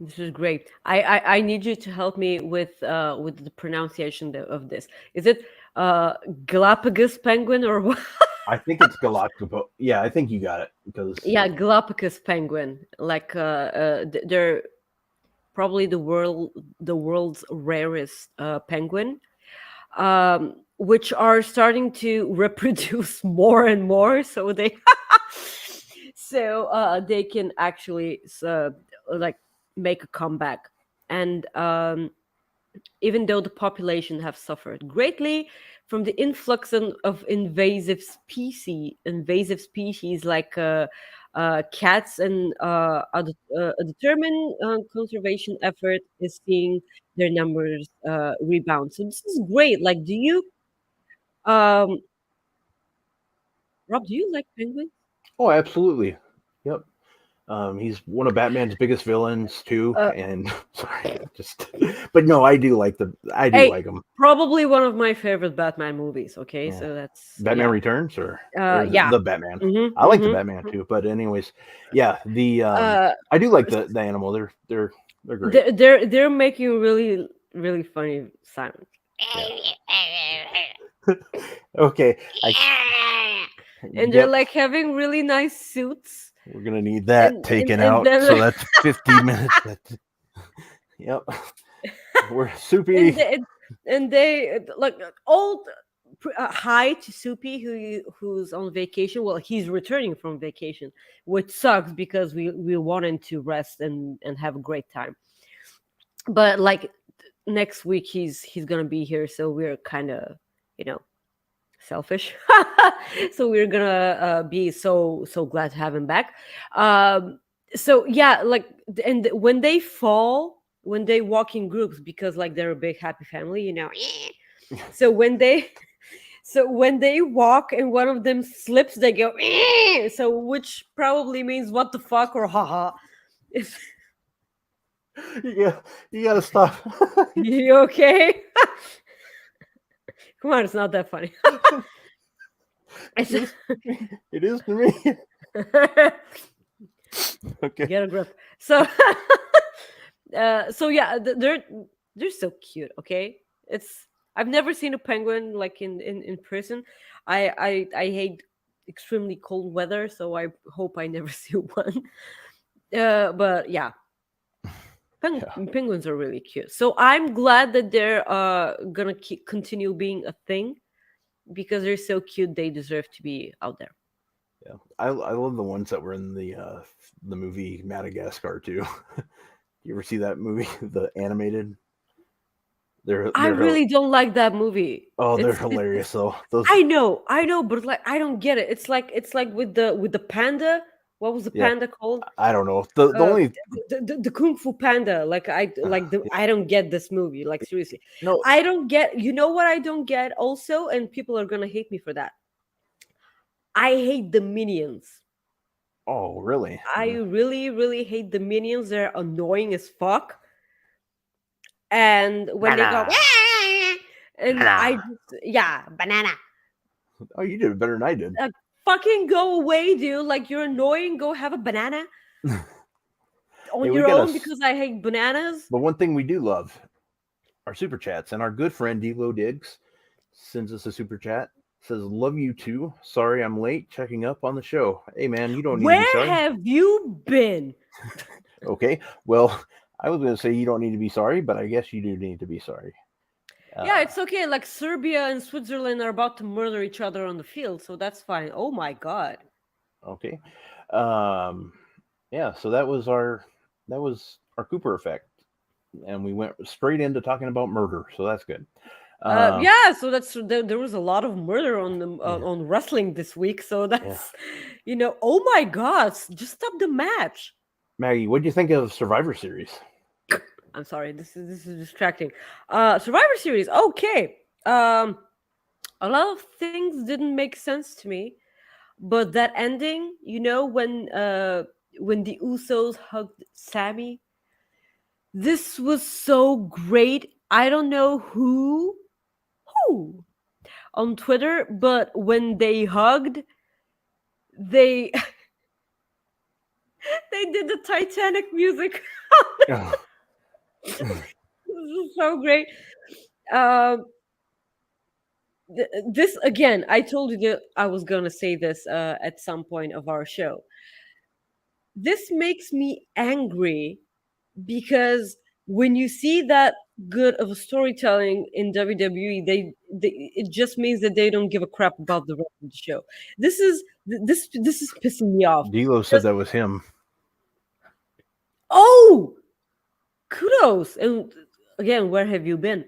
This is great. I need you to help me with the pronunciation of this. Is it Galapagos penguin or what? I think it's Galactico. Yeah, I think you got it because Yeah, Galapagos penguin. Like they're probably the world's rarest penguin, which are starting to reproduce more and more. So they they can actually like make a comeback. And even though the population have suffered greatly from the influx of invasive species like cats, and a determined conservation effort is seeing their numbers rebound. So this is great. Like, do you, Rob? Do you like penguins? Oh, absolutely. Yep. He's one of Batman's biggest villains too, and sorry, but no, I do like like him. Probably one of my favorite Batman movies. Okay, Yeah. so that's Batman Returns, or yeah, the Batman. Mhm, I like the mhm. Batman too, but anyways, yeah, the I do like the animal. They're great. They're making really funny sounds. Okay, And they're like having really nice suits. we're gonna need that and- taken and out. then- So that's 50 minutes. Yep, we're soupy. and they like all hi to Soupy who's on vacation. Well, he's returning from vacation, which sucks because we want him to rest and have a great time. But like next week he's gonna be here, so we're kind of selfish. So we're gonna be so glad to have him back. So yeah, like, and when they walk in groups, because like they're a big happy family. So when they walk and one of them slips, they go so, which probably means what the fuck or haha. Yeah, you gotta stop. You okay? Come on, it's not that funny. It is to me. Okay. Get a grip. So so yeah, they're so cute. Okay, I've never seen a penguin like in person. I hate extremely cold weather, so I hope I never see one. But yeah, penguins are really cute. So I'm glad that they're gonna continue being a thing, because they're so cute. They deserve to be out there. Yeah, I love the ones that were in the movie Madagascar too. You ever see that movie, the animated? I really don't like that movie. Oh, they're hilarious though. Those I know, but like I don't get it. It's like with the panda. What was the panda called? I don't know. The only the Kung Fu Panda. Like I don't get this movie. Like seriously, no. I don't get. You know what I don't get also, and people are gonna hate me for that. I hate the minions. Oh, really? I really, really hate the minions. They're annoying as fuck. And when they go, and banana. Oh, you did it better than I did. Fucking go away, dude. Like, you're annoying. Go have a banana on Hey, your own, because I hate bananas. But one thing we do love, our super chats, and our good friend Delo Diggs sends us a super chat. Says, love you too. Sorry I'm late checking up on the show. Hey man, you don't need to be sorry. Where have you been? Okay, well, I was going to say you don't need to be sorry, but I guess you do need to be sorry. Yeah, it's okay. Like, Serbia and Switzerland are about to murder each other on the field, so that's fine. Oh my god. Okay. Yeah, so that was our Cooper effect. And we went straight into talking about murder, so that's good. Yeah, so there was a lot of murder on wrestling this week, so that's oh my god, just stop the match. Maggie, what do you think of Survivor Series? I'm sorry, this is distracting. Survivor Series, okay. A lot of things didn't make sense to me, but that ending, when the Usos hugged Sammy, this was so great. I don't know who on Twitter, but when they hugged, they they did the Titanic music. This is so great. This again, I told you that I was gonna say this at some point of our show. This makes me angry, because when you see that good of a storytelling in WWE, it just means that they don't give a crap about the rest of the show. This is pissing me off. D'Lo said that was him. Oh, kudos! And again, where have you been?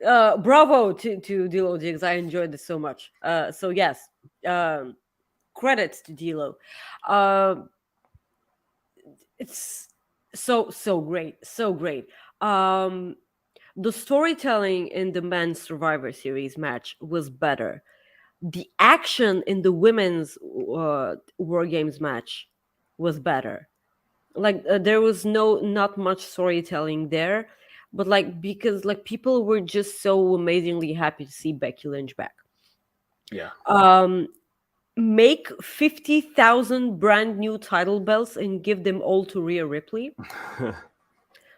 Bravo to D'Lo Diggs. I enjoyed this so much. So yes, credits to D'Lo. It's so great, so great. The storytelling in the men's Survivor Series match was better. The action in the women's War Games match was better. Like, there was not much storytelling there, but like, because like people were just so amazingly happy to see Becky Lynch back. Yeah. Make 50,000 brand new title belts and give them all to Rhea Ripley.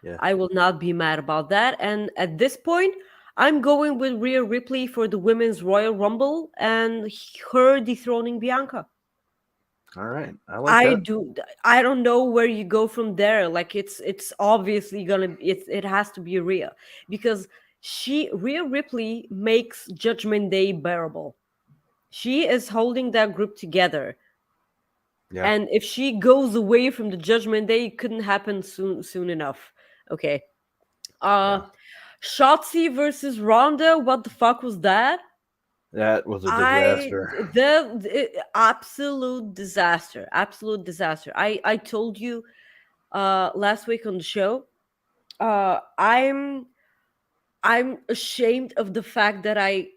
Yeah. I will not be mad about that. And at this point, I'm going with Rhea Ripley for the Women's Royal Rumble and her dethroning Bianca. All right. I don't know where you go from there. Like, it's obviously it has to be Rhea, because Rhea Ripley makes Judgment Day bearable. She is holding that group together. Yeah. And if she goes away from the Judgment Day, it couldn't happen soon enough. Okay. Shotzi versus Ronda. What the fuck was that? That was a disaster. Absolute disaster. Absolute disaster. I told you last week on the show. I'm ashamed of the fact that I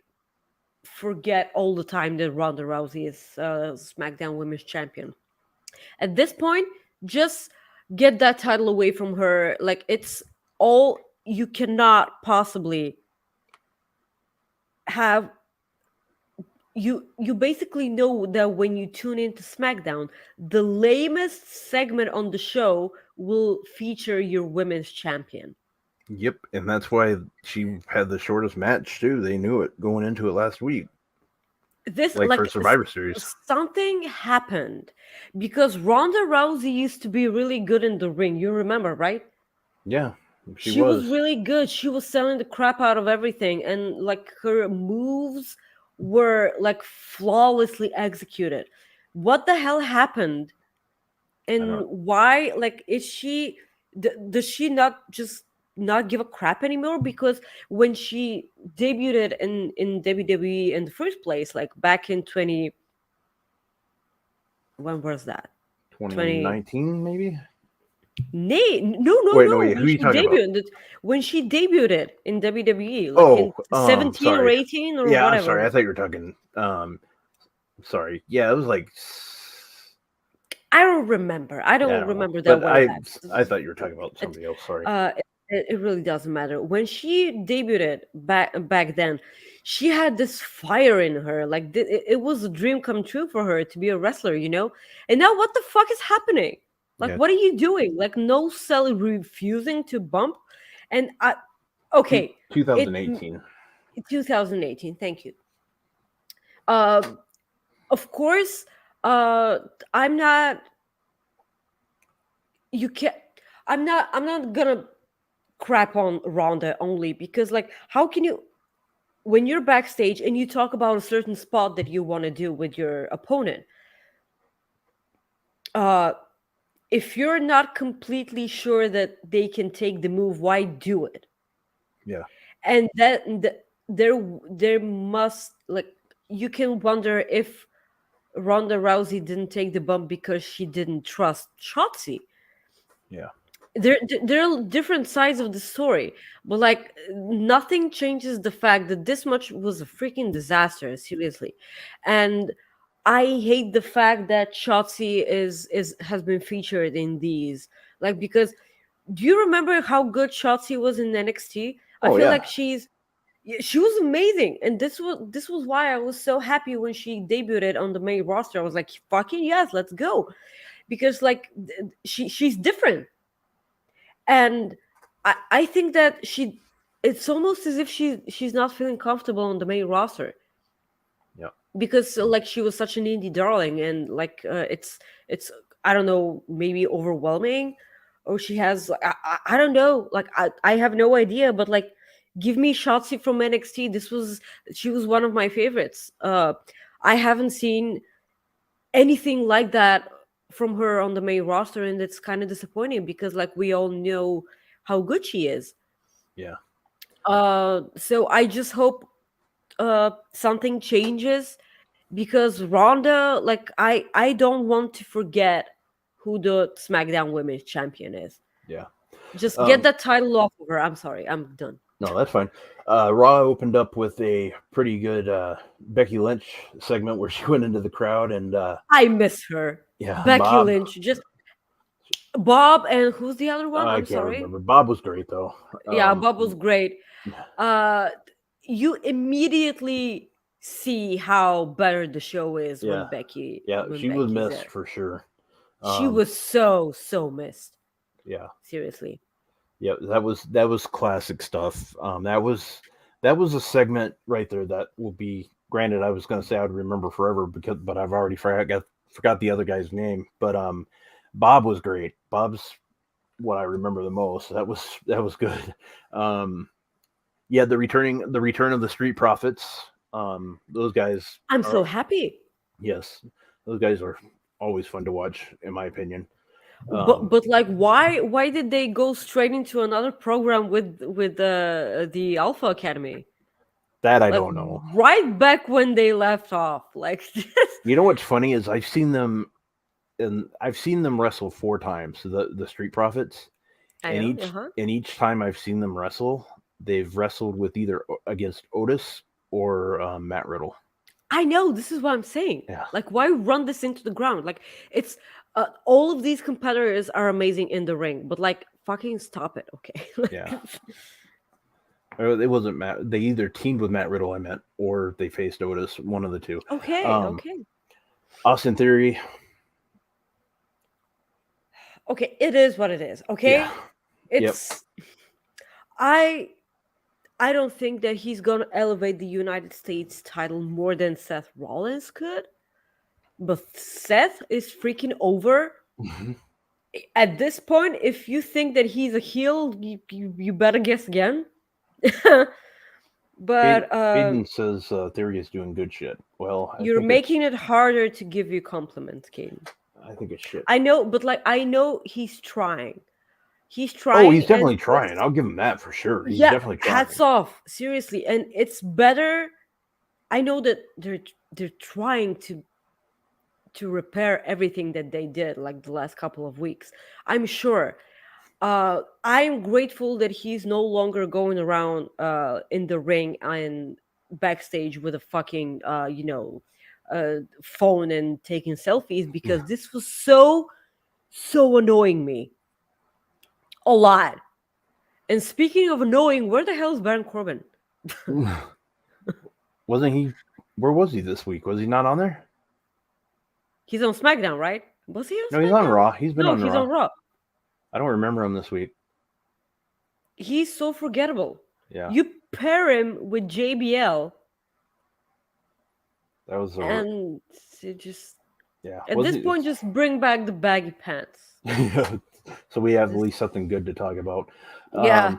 forget all the time that Ronda Rousey is SmackDown Women's Champion. At this point, just get that title away from her. Like, it's all you cannot possibly have. You basically know that when you tune into SmackDown, the lamest segment on the show will feature your women's champion. Yep, and that's why she had the shortest match too. They knew it going into it last week. This for Survivor Series. Something happened because Ronda Rousey used to be really good in the ring. You remember, right? Yeah, she was really good. She was selling the crap out of everything, and like her moves were like flawlessly executed. What the hell happened? And why? Like, is she? Does she not give a crap anymore? Because when she debuted in WWE in the first place, like back in when was that? 2019 maybe? No. Wait, no, wait, who are you talking about? When she debuted in WWE, like in 17 or 18 or whatever. I'm sorry. I thought you were talking. Sorry. Yeah, it was like. I don't remember. I don't remember that one. I thought you were talking about somebody else. Sorry. It really doesn't matter. When she debuted back then, she had this fire in her. Like, it was a dream come true for her to be a wrestler, you know? And now what the fuck is happening? Like, what are you doing? Like, no cell refusing to bump. And 2018. 2018. Thank you. Of course, I'm not gonna crap on Ronda only because, like, how can you, when you're backstage and you talk about a certain spot that you want to do with your opponent, if you're not completely sure that they can take the move, why do it? Yeah. And that there must, like, you can wonder if Ronda Rousey didn't take the bump because she didn't trust Shotzi. Yeah. There are different sides of the story, but like nothing changes the fact that this match was a freaking disaster, seriously. And I hate the fact that Shotzi has been featured in these, like, because do you remember how good Shotzi was in NXT? I feel like she was amazing, and this was why I was so happy when she debuted on the main roster. I was like, fucking yes, let's go, because like she's different, and I think that it's almost as if she's not feeling comfortable on the main roster. Yeah, because like she was such an indie darling, and like it's I don't know, maybe overwhelming, or she has I don't know, like I have no idea, but like, give me Shotzi from NXT. She was one of my favorites. I haven't seen anything like that from her on the main roster, and it's kind of disappointing because like we all know how good she is. Yeah. So I just hope something changes, because Ronda, like I don't want to forget who the SmackDown Women's Champion is. Yeah. Just get that title off of her. I'm sorry, I'm done. No, that's fine. Raw opened up with a pretty good Becky Lynch segment where she went into the crowd, and I miss her. Yeah, Becky Bob. Lynch, just Bob, and who's the other one? I can't remember. Bob was great though. Yeah, Bob was great. You immediately see how better the show is when Becky. Yeah, when she was Becky's missed there. for sure. She was so missed. Yeah, seriously. Yeah, that was classic stuff. That was a segment right there that will be. Granted, I was going to say I would remember forever but I've already forgot the other guy's name. But Bob was great. Bob's what I remember the most. That was good. Yeah, the return of the Street Profits. Those guys. I'm so happy. Yes, those guys are always fun to watch, in my opinion. But like, why did they go straight into another program with the Alpha Academy? That I Like, don't know. right back when they left off, like this. You know what's funny is I've seen them wrestle 4 times. The Street Profits, and each time I've seen them wrestle, they've wrestled with either against Otis or Matt Riddle. I know, this is what I'm saying. Yeah. Like, why run this into the ground? Like, it's all of these competitors are amazing in the ring, but like, fucking stop it, okay? Like, Yeah. It wasn't Matt. They either teamed with Matt Riddle, I meant, or they faced Otis. One of the two. Okay. Austin Theory. Okay, it is what it is. Okay, Yeah. it's. I don't think that he's gonna elevate the United States title more than Seth Rollins could, but Seth is freaking over. At this point, if you think that he's a heel, you better guess again. But Aiden says Theory is doing good shit. Well, you're making it harder to give you compliments, Caden. I think it's shit. I know, but like, I know he's trying. He's trying. Oh, he's definitely trying. I'll give him that for sure. He's definitely trying. Hats off, seriously. And it's better. I know that they're trying to repair everything that they did like the last couple of weeks. I'm sure. I'm grateful that he's no longer going around in the ring and backstage with a fucking phone and taking selfies, because this was so annoying me a lot. And speaking of annoying, where the hell is Baron Corbin? Wasn't he? Where was he this week? Was he not on there? He's on SmackDown, right? Was he on SmackDown? No, he's on Raw. He's been on Raw. He's on Raw. I don't remember him this week. He's so forgettable. Yeah. You pair him with JBL. That was and it just yeah. At this point, just bring back the baggy pants. So we have at least something good to talk about. Yeah.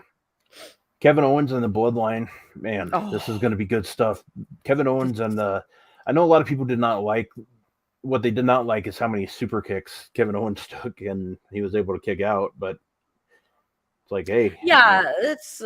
Kevin Owens and the Bloodline, man, this is going to be good stuff. Kevin Owens and I know a lot of people did not like. What they did not like is how many super kicks Kevin Owens took, and he was able to kick out. But it's like, hey, yeah, it's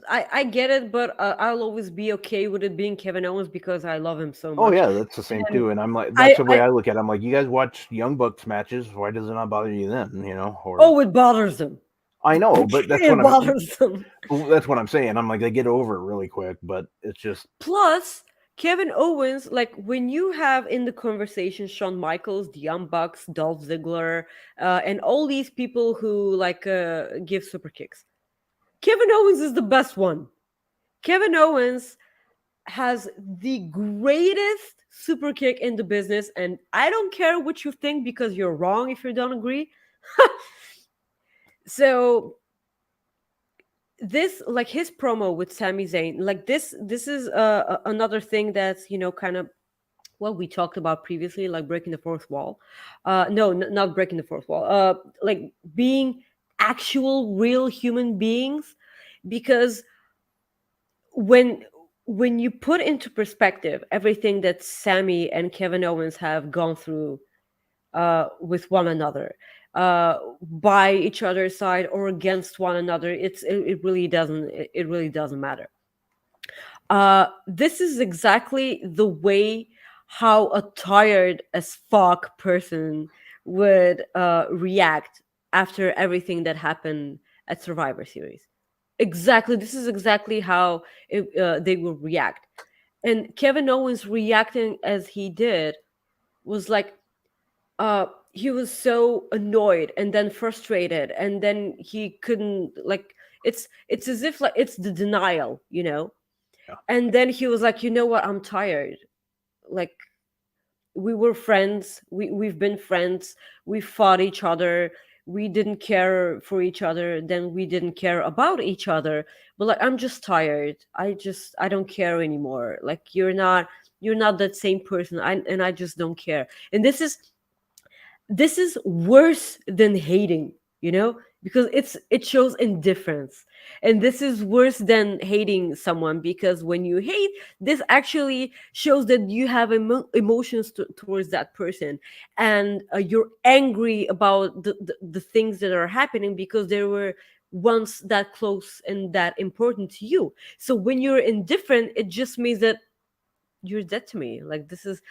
I get it, but I'll always be okay with it being Kevin Owens because I love him so much. Oh yeah, that's the same too. And I'm like, that's the way I look at it. I'm like, you guys watch Young Bucks matches. Why does it not bother you then? You know? Or, it bothers them. I know, but that's what bothers them. That's what I'm saying. I'm like, they get over it really quick, but it's just plus. Kevin Owens, like when you have in the conversation Shawn Michaels, the Young Bucks, Dolph Ziggler, and all these people who like give super kicks, Kevin Owens is the best one. Kevin Owens has the greatest super kick in the business, and I don't care what you think because you're wrong if you don't agree. So this, like his promo with Sami Zayn, like this is another thing that's kind of what we talked about previously, like breaking the fourth wall. No, not breaking the fourth wall. Like being actual real human beings, because when you put into perspective everything that Sami and Kevin Owens have gone through with one another, by each other's side or against one another, it really doesn't matter. This is exactly the way how a tired as fuck person would react after everything that happened at Survivor Series. This is exactly how they will react. And Kevin Owens reacting as he did was like, he was so annoyed and then frustrated, and then he couldn't, like, it's as if like it's the denial, Yeah. And then he was like, you know what, I'm tired. Like, we were friends, we've been friends, we fought each other, we didn't care for each other, then we didn't care about each other, but like, I'm just tired. I don't care anymore. Like, you're not that same person, and I just don't care. And this is worse than hating. because it shows indifference. And this is worse than hating someone, because when you hate, this actually shows that you have emotions towards that person, and you're angry about the things that are happening because they were once that close and that important to you. So when you're indifferent, it just means that you're dead to me. Like, this is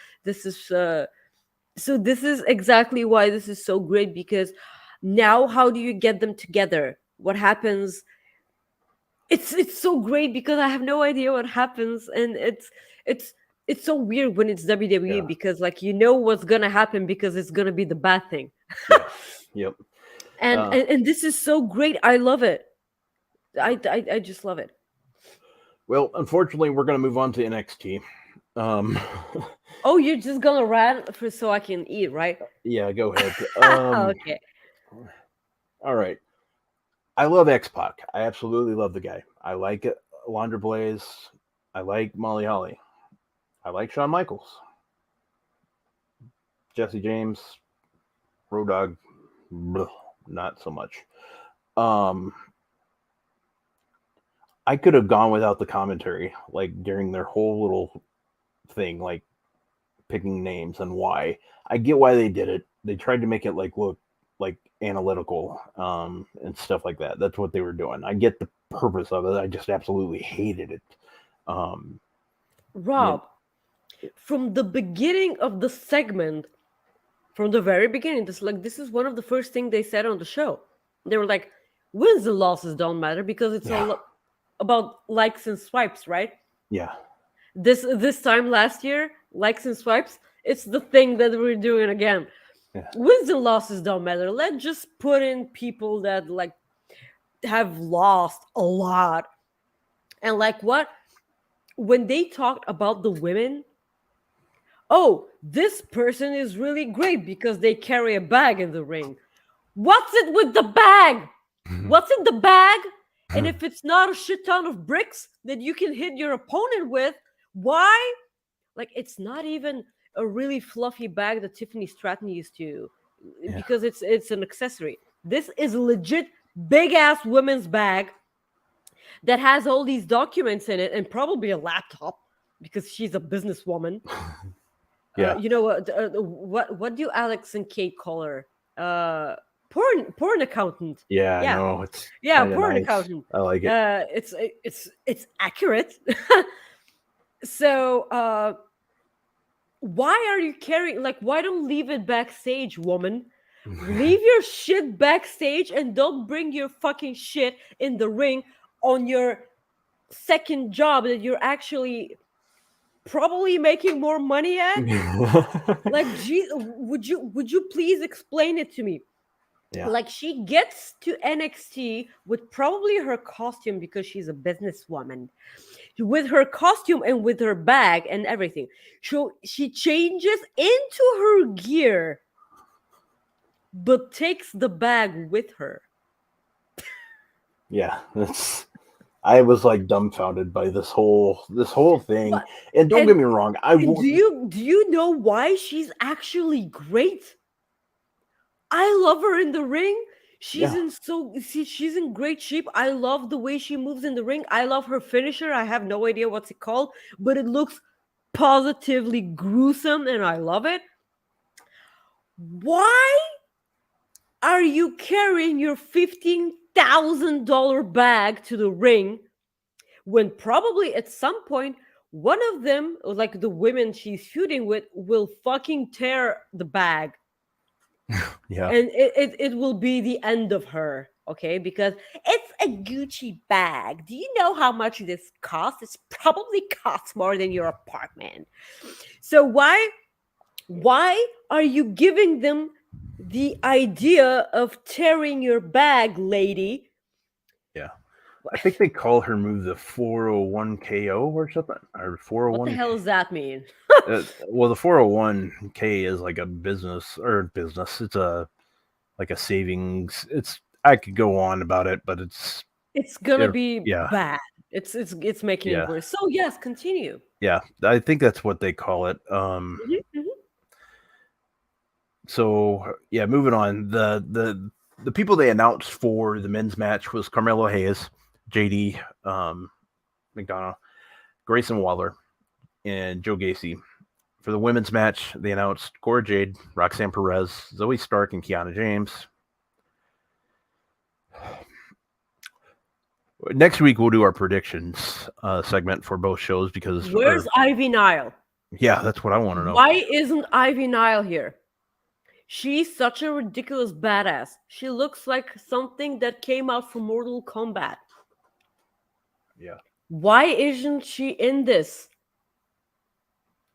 so this is exactly why this is so great, because now how do you get them together? What happens? It's so great because I have no idea what happens, and it's so weird when it's WWE, Yeah. because like what's gonna happen because it's gonna be the bad thing. Yeah. Yep. And this is so great. I love it. I just love it. Well, unfortunately, we're going to move on to NXT. Oh, you're just gonna rant so I can eat, right? Yeah, go ahead. Okay. All right. I love X-Pac. I absolutely love the guy. I like Alundra Blaze. I like Molly Holly. I like Shawn Michaels. Jesse James, Road Dogg, not so much. I could have gone without the commentary, like during their whole little thing, like picking names and why. I get why they did it. They tried to make it look like analytical and stuff like that. That's what they were doing. I get the purpose of it. I just absolutely hated it. Rob, from the beginning of the segment, from the very beginning, this is one of the first things they said on the show. They were like, wins and losses don't matter because it's all about likes and swipes, right? Yeah. This time last year, likes and swipes, it's the thing that we're doing again. Yeah. Wins and losses don't matter. Let's just put in people that have lost a lot. And what? When they talked about the women, oh, this person is really great because they carry a bag in the ring. What's it with the bag? What's in the bag? And if it's not a shit ton of bricks that you can hit your opponent with, why? It's not even a really fluffy bag that Tiffany Stratton used to, because it's an accessory. This is a legit big ass women's bag that has all these documents in it and probably a laptop because she's a businesswoman. Yeah. What do Alex and Kate call her? Porn accountant. Yeah, I know. It's porn nice. accountant. I like it. It's accurate. So why are you carrying, why don't leave it backstage, woman? Leave your shit backstage and don't bring your fucking shit in the ring on your second job that you're actually probably making more money at. Geez, would you please explain it to me? Yeah. She gets to NXT with probably her costume because she's a businesswoman, with her costume and with her bag and everything. So she changes into her gear, but takes the bag with her. Yeah, I was dumbfounded by this whole thing. And don't get me wrong, do you know why she's actually great? I love her in the ring. She's in great shape. I love the way she moves in the ring. I love her finisher. I have no idea what's it called, but it looks positively gruesome and I love it. Why are you carrying your $15,000 bag to the ring when probably at some point one of them, the women she's feuding with, will fucking tear the bag? Yeah. And it will be the end of her, okay? Because it's a Gucci bag. Do you know how much this costs? It's probably costs more than your apartment. So why are you giving them the idea of tearing your bag, lady? Yeah. I think they call her move the 401 KO or something, or 401. What the hell does that mean? Well, the 401k is a business. It's a savings. I could go on about it, but it's gonna be bad. It's making it worse. So yes, continue. Yeah, I think that's what they call it. So yeah, moving on. The the people they announced for the men's match was Carmelo Hayes, JD McDonough, Grayson Waller, and Joe Gacy. For the women's match, they announced Cora Jade, Roxanne Perez, Zoe Stark, and Kiana James. Next week, we'll do our predictions segment for both shows because... Where's Ivy Nile? Yeah, that's what I want to know. Why isn't Ivy Nile here? She's such a ridiculous badass. She looks like something that came out from Mortal Kombat. Yeah. Why isn't she in this?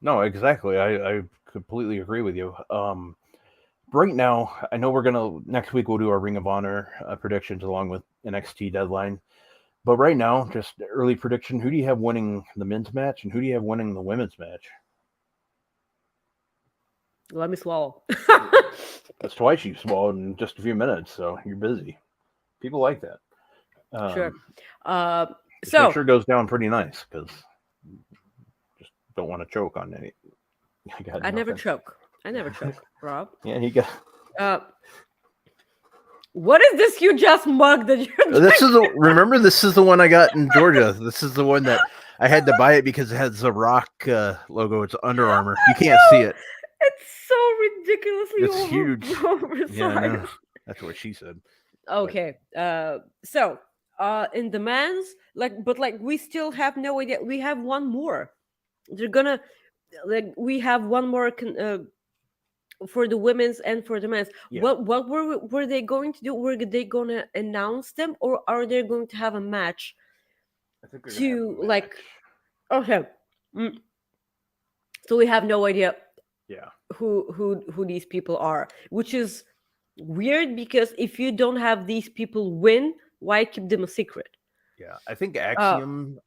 No, exactly. I completely agree with you. Right now, I know next week we'll do our Ring of Honor predictions along with NXT Deadline. But right now, just early prediction, who do you have winning the men's match and who do you have winning the women's match? Let me swallow. That's twice you've swallowed in just a few minutes, so you're busy. People like that. Sure. So make sure it goes down pretty nice because just don't want to choke on any. I never choke, Rob. Yeah, you got. What is this you just mugged that you're remember this is the one I got in Georgia. This is the one that I had to buy it because it has the Rock logo. It's Under Armour. You can't see it. It's so ridiculously huge. oversized. Yeah, I know. That's what she said. Okay. So in the men's, we still have no idea. We have one more. They're gonna we have one more for the women's and for the men's. Yeah. What were they going to do? Were they going to announce them, or are they going to have a match? I think they're gonna have a match. Okay. So we have no idea. Yeah. Who these people are, which is weird because if you don't have these people win, why keep them a secret? Yeah, I think Axiom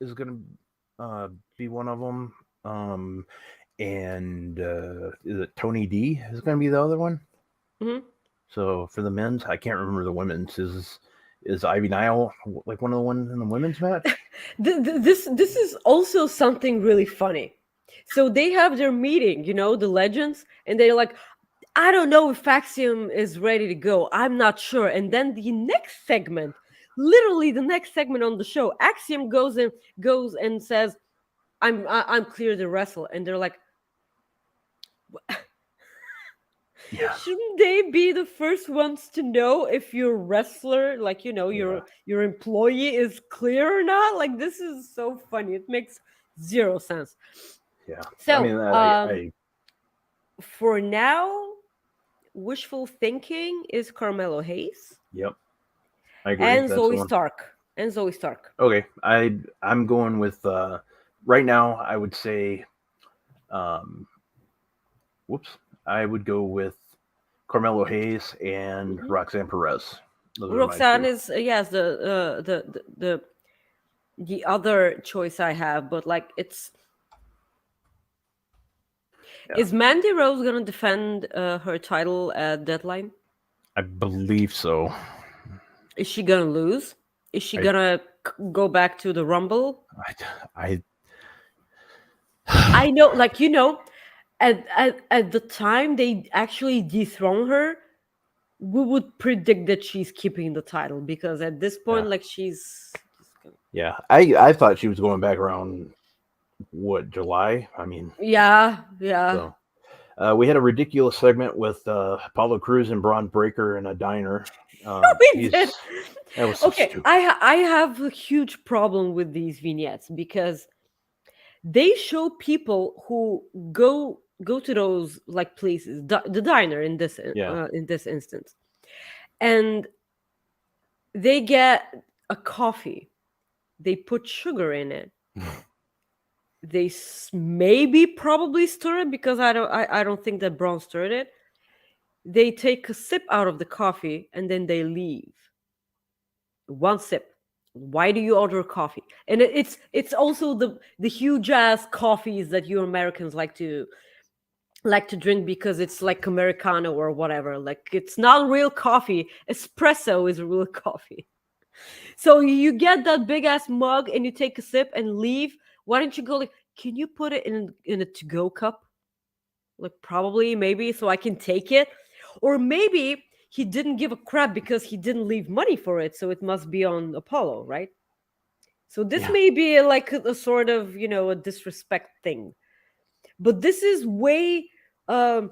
is gonna be one of them. And is it Tony D is going to be the other one? Mm-hmm. So for the men's, I can't remember the women's. Is Ivy Nile like one of the ones in the women's match? This is also something really funny. So they have their meeting, the legends, and they're like, I don't know if Axiom is ready to go. I'm not sure. And then the next segment, literally the next segment on the show, Axiom goes and says, I'm clear to wrestle. And they're like, yeah. Shouldn't they be the first ones to know if your wrestler, your employee is clear or not? Like, this is so funny. It makes zero sense. Yeah. So, I mean, for now, wishful thinking is Carmelo Hayes. Yep. I agree. And Zoe Stark. Okay. I'm going with right now I would say I would go with Carmelo Hayes and Roxanne Perez. Roxanne is the other choice I have, but it's is Mandy Rose gonna defend her title at Deadline? I believe so. Is she gonna lose? Is she gonna go back to the Rumble? I know, at the time they actually dethrone her, we would predict that she's keeping the title because at this point, she's. Yeah, I thought she was going back around July. I mean. Yeah. So, we had a ridiculous segment with Apollo Crews and Braun Breaker in a diner. We did. That was so stupid. I have a huge problem with these vignettes because they show people who go to those places, the diner in this instance, and they get a coffee. They put sugar in it. They probably stir it because I don't think that Braun stirred it. They take a sip out of the coffee and then they leave. One sip. Why do you order coffee? And it's also the huge ass coffees that you Americans like to drink because it's like Americano or whatever. It's not real coffee. Espresso is real coffee. So you get that big ass mug and you take a sip and leave. Why don't you go can you put it in a to-go cup? Probably, maybe, so I can take it. Or maybe he didn't give a crap because he didn't leave money for it, so it must be on Apollo, right? So this may be like a sort of, a disrespect thing. But this is way like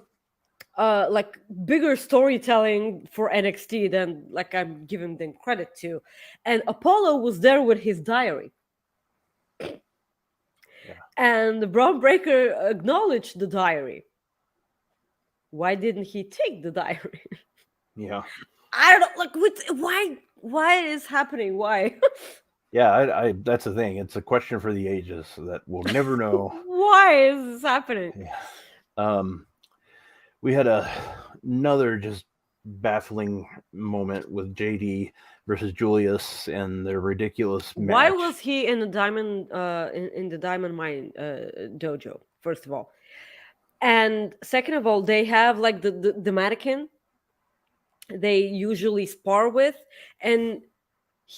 bigger storytelling for NXT than like I'm giving them credit to. And Apollo was there with his diary. And Braun Breaker acknowledged the diary. Why didn't he take the diary? Yeah. I don't like why is happening? Why? Yeah, I that's the thing. It's a question for the ages that we'll never know. Why is this happening? Yeah. We had another just baffling moment with JD versus Julius and their ridiculous match. Why was he in the diamond in the Diamond Mine dojo? First of all, and second of all, they have like the mannequin they usually spar with, and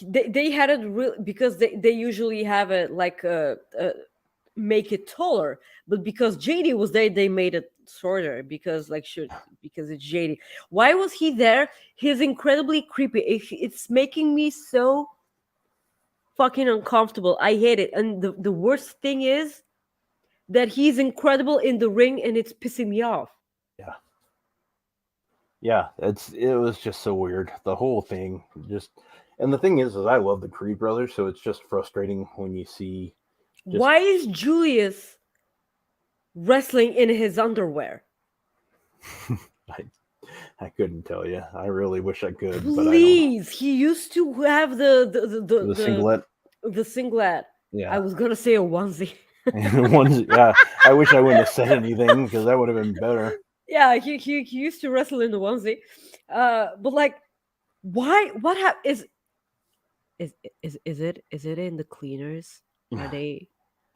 they had it real because they usually have it like make it taller, but because JD was there, they made it shorter because because it's JD. Why was he there? He's incredibly creepy. It's making me so fucking uncomfortable. I hate it. And the worst thing is that he's incredible in the ring, and it's pissing me off. Yeah, it was just so weird. The whole thing just, and the thing is I love the Creed brothers, so it's just frustrating when you see. Why is Julius wrestling in his underwear? I couldn't tell you. I really wish I could. Please, but he used to have the singlet. The singlet. Yeah, I was gonna say a onesie. Yeah, I wish I wouldn't have said anything because that would have been better. Yeah, he used to wrestle in the onesie, but like, why? What is it in the cleaners? Are they?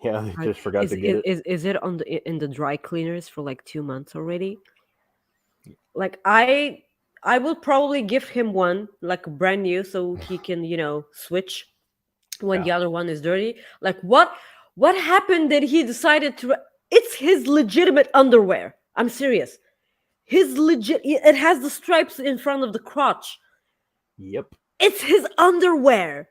Yeah, they just forgot to get it. Is it in the dry cleaners for like 2 months already? Like I will probably give him one like brand new so he can switch when the other one is dirty. Like what happened that he decided to? It's his legitimate underwear. I'm serious. It has the stripes in front of the crotch. Yep. It's his underwear.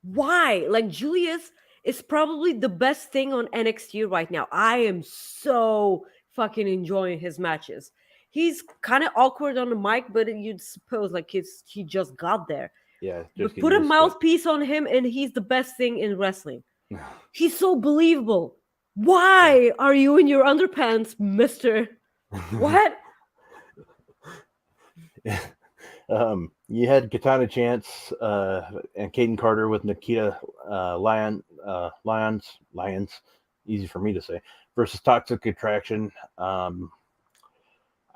Why? Like Julius is probably the best thing on NXT right now. I am so fucking enjoying his matches. He's kind of awkward on the mic, but you'd suppose like he just got there. Yeah. But put a mouthpiece on him and he's the best thing in wrestling. He's so believable. Why are you in your underpants, mister? What? You had Katana Chance and Caden Carter with Nikita Lyons, easy for me to say, versus Toxic Attraction. I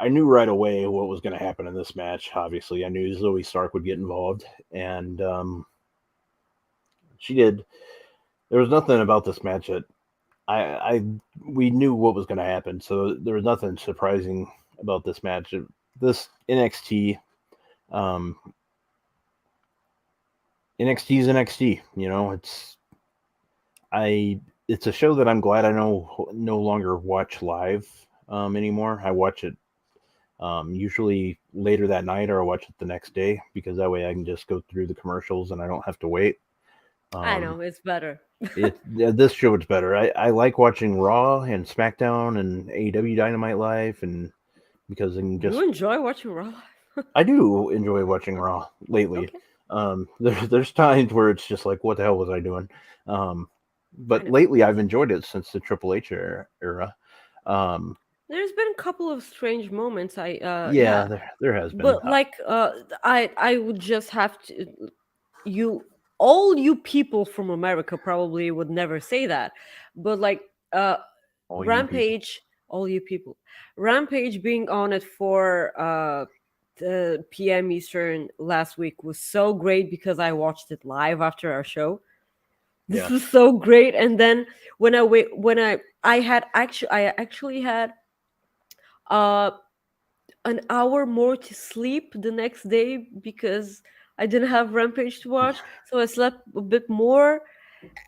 knew right away what was going to happen in this match. Obviously, I knew Zoe Stark would get involved, and she did. There was nothing about this match that we knew what was going to happen, so there was nothing surprising about this match. This NXT. NXT is NXT, it's a show that I'm glad I no longer watch live anymore. I watch it usually later that night, or I watch it the next day because that way I can just go through the commercials and I don't have to wait. I know it's better. This show is better. I like watching Raw and SmackDown and AEW Dynamite live, and because I can just. You enjoy watching Raw? I do enjoy watching Raw lately. Okay. There's times where it's just like, what the hell was I doing? But lately I've enjoyed it since the Triple H era. There's been a couple of strange moments. There has been. But I would just have to. All you people from America probably would never say that, but like Rampage, all you people, Rampage being on it for the PM Eastern last week was so great because I watched it live after our show. This was so great, and then when I actually had an hour more to sleep the next day because I didn't have Rampage to watch, so I slept a bit more,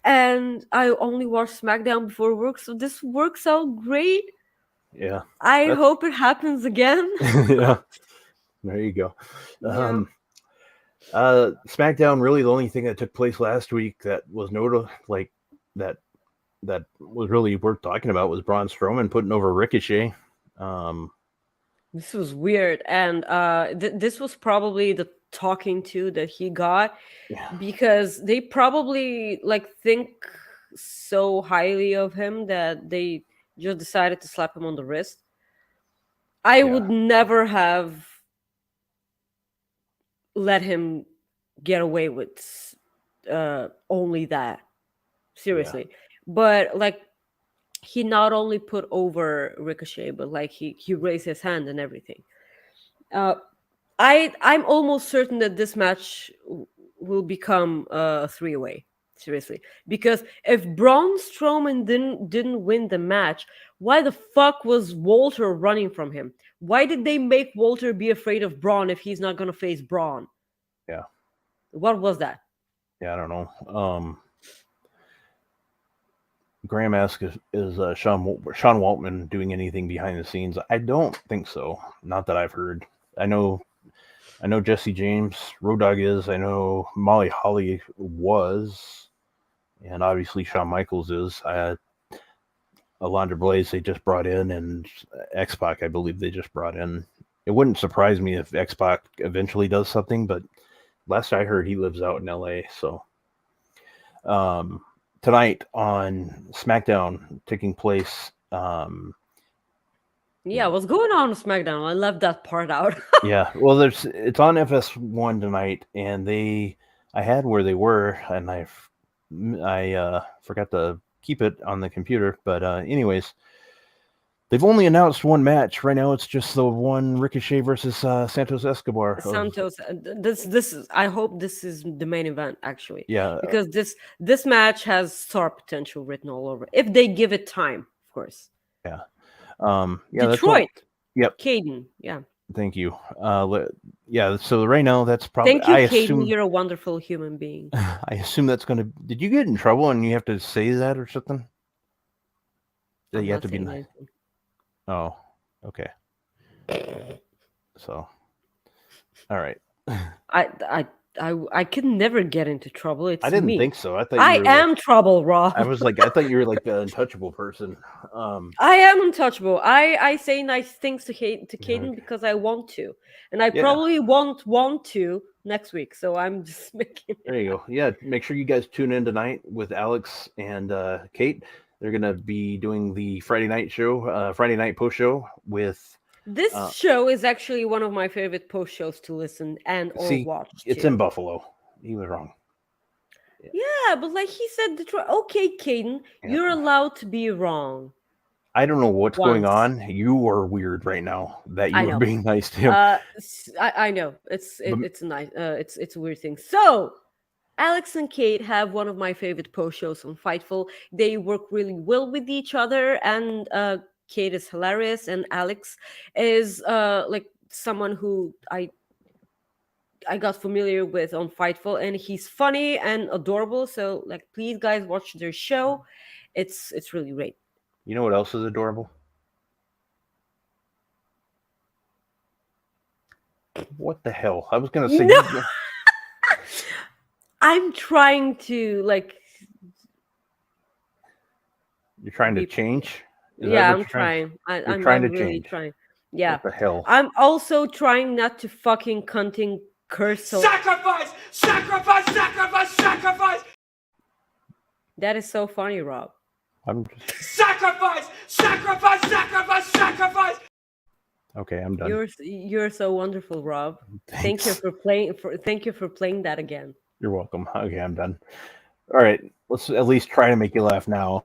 and I only watched SmackDown before work, so this works out great. Yeah. I hope it happens again. Yeah. There you go. Yeah. SmackDown, really the only thing that took place last week that was that was really worth talking about was Braun Strowman putting over Ricochet. This was weird, and this was probably the talking to that he got Yeah. because they probably think so highly of him that they just decided to slap him on the wrist. I would never have let him get away with only that. Seriously. But he not only put over Ricochet, but he raised his hand and everything. I'm almost certain that this match will become a 3-way. Seriously, because if Braun Strowman didn't win the match, why the fuck was Walter running from him? Why did they make Walter be afraid of Braun if he's not gonna face Braun? Yeah. What was that? Yeah, I don't know. Graham asks, is Sean Waltman doing anything behind the scenes? I don't think so. Not that I've heard. I know Jesse James, Road Dogg is. I know Molly Holly was. And obviously Shawn Michaels is. Alondra Blaze they just brought in, and X-Pac I believe they just brought in. It wouldn't surprise me if X-Pac eventually does something, but last I heard he lives out in LA. So tonight on SmackDown taking place. Yeah, what's going on with SmackDown? I left that part out. Yeah, well, it's on FS1 tonight, and I had where they were, and I forgot to keep it on the computer. But anyways, they've only announced one match right now. It's just the one Ricochet versus Santos Escobar. Santos, this is. I hope this is the main event actually. Yeah, because this match has star potential written all over. If they give it time, of course. Yeah. Yeah. Detroit. Yep. Caden. Yeah. Thank you. Yeah. So right now, that's probably. Thank you, Caden. You're a wonderful human being. I assume that's going to. Did you get in trouble and you have to say that or something? That you have to be. Anything. Oh. Okay. So. All right. I could never get into trouble. It's I didn't me. think so. I thought I am trouble, Rob. I was like, I thought you were like the untouchable person. I am untouchable. I say nice things to Caden because I want to, and I probably won't want to next week. So I'm just making. There you go. Yeah, make sure you guys tune in tonight with Alex and Kate. They're gonna be doing the Friday night show, Friday night post show with. This show is actually one of my favorite post shows to listen or watch. It's in Buffalo. He was wrong. Yeah, but like he said, Detroit. Okay, Caden, you're allowed to be wrong. I don't know what's going on. You are weird right now that you are being nice to him. I know it's nice. It's a weird thing. So Alex and Kate have one of my favorite post shows on Fightful. They work really well with each other, and Kate is hilarious, and Alex is like someone who I got familiar with on Fightful, and he's funny and adorable. So like, please guys watch their show. It's really great. You know what else is adorable? What the hell? I was gonna say. No. I'm trying to like. You're trying to change? Yeah, I'm trying. I'm trying to really change. trying. Yeah. What the hell? I'm also trying not to fucking curse. Sacrifice! Sacrifice! Sacrifice! Sacrifice! That is so funny, Rob. I'm just... Sacrifice! Sacrifice! Sacrifice! Sacrifice! Okay, I'm done. You're so wonderful, Rob. Thanks. Thank you for playing that again. You're welcome. Okay, I'm done. All right, let's at least try to make you laugh now.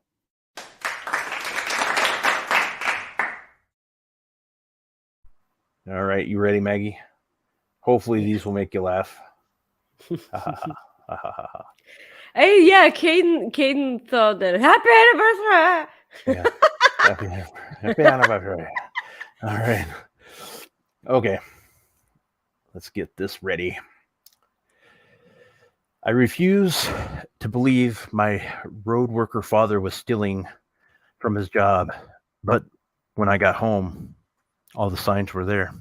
All right, you ready, Maggie? Hopefully these will make you laugh. Hey, yeah, Caden thought that happy anniversary. Yeah. Happy anniversary. All right. Okay. Let's get this ready. I refuse to believe my road worker father was stealing from his job, but when I got home, all the signs were there.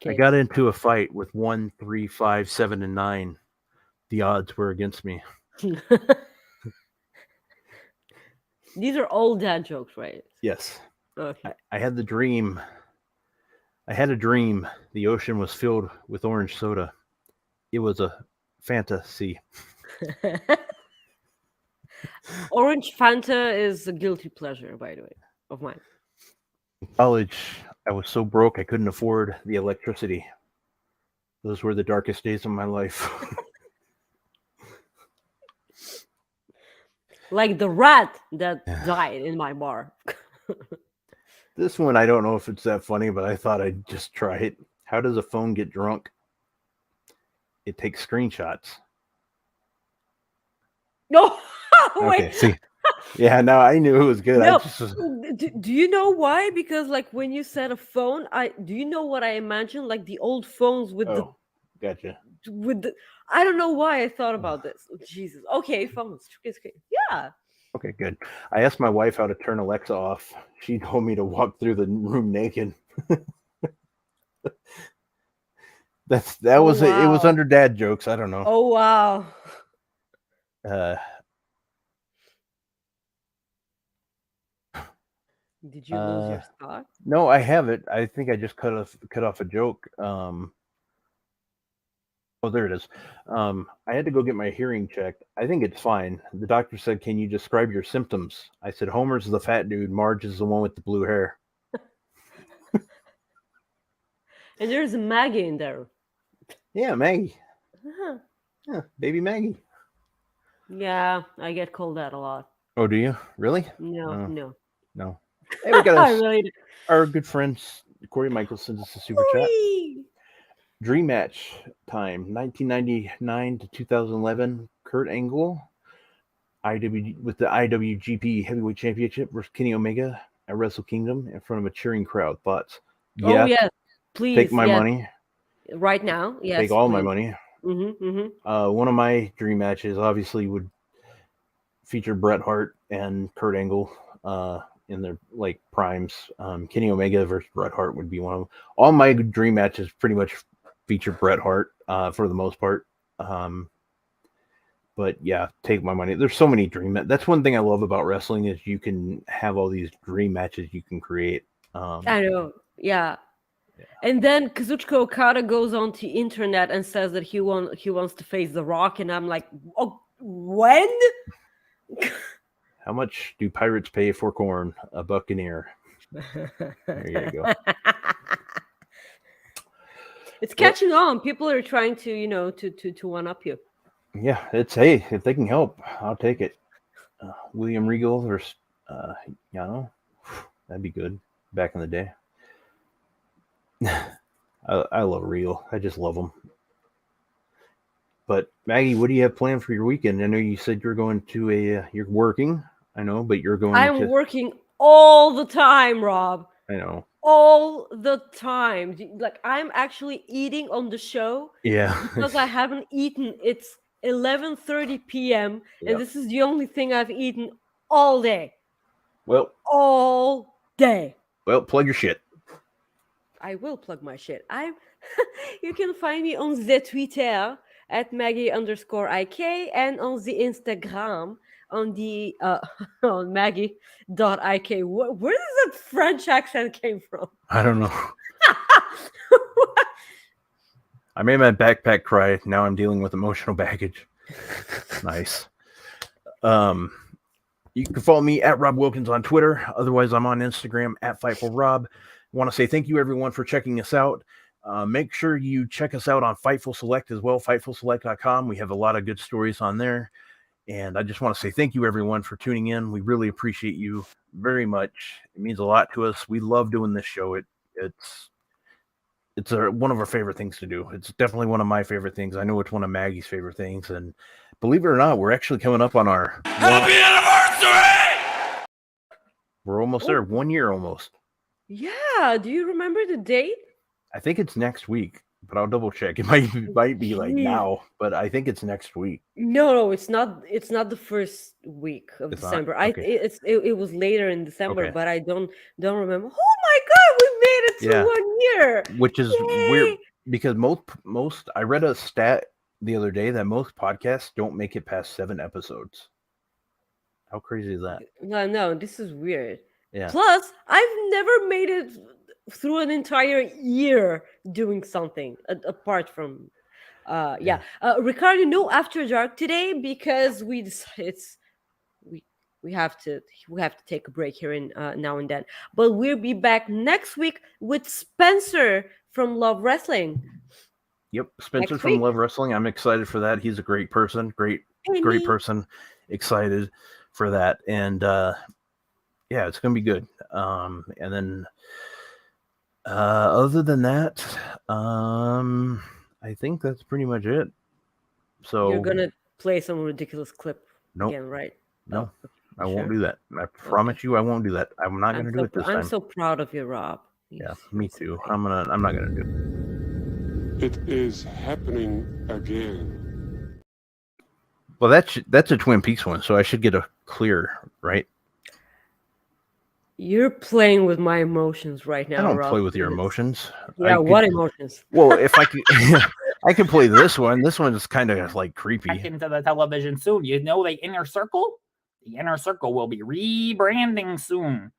I got into a fight with 1, 3, 5, 7, and 9. The odds were against me. These are all dad jokes, right? Yes. Okay. I had the dream. I had a dream. The ocean was filled with orange soda. It was a fantasy. Orange Fanta is a guilty pleasure, by the way, of mine. In college, I was so broke I couldn't afford the electricity. Those were the darkest days of my life. Like the rat that died in my bar. This one, I don't know if it's that funny, but I thought I'd just try it. How does a phone get drunk? It takes screenshots. No, Okay, wait. see. Yeah, no, I knew it was good. No. I just Do you know why? Because like when you said a phone, do you know what I imagine? Like the old phones with gotcha. the I don't know why I thought about this. Jesus. Okay, phones. It's okay. Yeah. Okay, good. I asked my wife how to turn Alexa off. She told me to walk through the room naked. That was it. It was Wow. under dad jokes. I don't know. Oh wow. Did you lose your spot? No, I haven't. I think I just cut off a joke. Oh, there it is. I had to go get my hearing checked. I think it's fine. The doctor said, "Can you describe your symptoms?" I said, "Homer's the fat dude. Marge is the one with the blue hair." And there's a Maggie in there. Yeah, Maggie. Uh-huh. Yeah, baby Maggie. Yeah, I get called that a lot. Oh, do you really? No. No. Hey, we got I really do. our good friends Corey Michael sends us a super chat. Whee! Dream match time 1999 to 2011. Kurt Angle, with the IWGP Heavyweight Championship versus Kenny Omega at Wrestle Kingdom in front of a cheering crowd. Thoughts? Oh yes, please. Take my yes. money. Right now. Yes. Take all my please. money. Mm-hmm. One of my dream matches obviously would feature Bret Hart and Kurt Angle in their like primes. Kenny Omega versus Bret Hart would be one of them. All my dream matches pretty much feature Bret Hart for the most part. But yeah, take my money. There's so many dream matches. That's one thing I love about wrestling is you can have all these dream matches you can create. I know. Yeah. And then Kazuchika Okada goes on the internet and says that he wants to face The Rock, and I'm like, oh, when? How much do pirates pay for corn? A buccaneer. There you go. It's catching on. People are trying to, to one up you. Yeah, hey, if they can help, I'll take it. William Regal versus Yano, that'd be good. Back in the day. I love Regal. I just love him. But Maggie, what do you have planned for your weekend? I know you said you're going to you're working. I know, but you're going. I'm working all the time, Rob. I know. All the time. Like I'm actually eating on the show. Yeah. Because I haven't eaten. It's 11:30 p.m. and this is the only thing I've eaten all day. Well. All day. Well, plug your shit. I will plug my shit. You can find me on the Twitter at Maggie_IK and on the Instagram on the on Maggie.IK. Where does that French accent came from? I don't know. I made my backpack cry. Now I'm dealing with emotional baggage. Nice. You can follow me at Rob Wilkins on Twitter. Otherwise, I'm on Instagram at FightfulRob. I want to say thank you, everyone, for checking us out. Make sure you check us out on Fightful Select as well, FightfulSelect.com. We have a lot of good stories on there. And I just want to say thank you, everyone, for tuning in. We really appreciate you very much. It means a lot to us. We love doing this show. It's one of our favorite things to do. It's definitely one of my favorite things. I know it's one of Maggie's favorite things. And believe it or not, we're actually coming up on our Happy anniversary! We're almost there. 1 year almost. Yeah. Do you remember the date? I think it's next week, but I'll double check. It might be like now, but I think it's next week. No, it's not. It's not the first week of It's not? December. Okay. It was later in December, Okay. but I don't remember. Oh my God, we made it to Yeah. 1 year, Which is Yay! weird because most I read a stat the other day that most podcasts don't make it past 7 episodes. How crazy is that? No, this is weird. Yeah. Plus, I've never made it through an entire year doing something apart from, yeah. Ricardo, no After Dark today because we decided we have to take a break here and now and then. But we'll be back next week with Spencer from Love Wrestling. Yep, Spencer Next from week. Love Wrestling. I'm excited for that. He's a great person, great person. Excited for that, and yeah, it's gonna be good. And then other than that, I think that's pretty much it. So You're gonna play some ridiculous clip Nope. again, right? No, Oh, I won't sure. do that. I promise you, I won't do that. I'm not gonna do it this I'm time. so proud of you, Rob. Yeah, me too. I'm not gonna do it. It is happening again. Well, that's a Twin Peaks one, so I should get a clear, right? You're playing with my emotions right now, I don't Rob. play with your Please. emotions. Yeah, what emotions? Well, if I could, I can play this one. This one is kind of like Back creepy. into the television soon. You know the Inner Circle? The Inner Circle will be rebranding soon.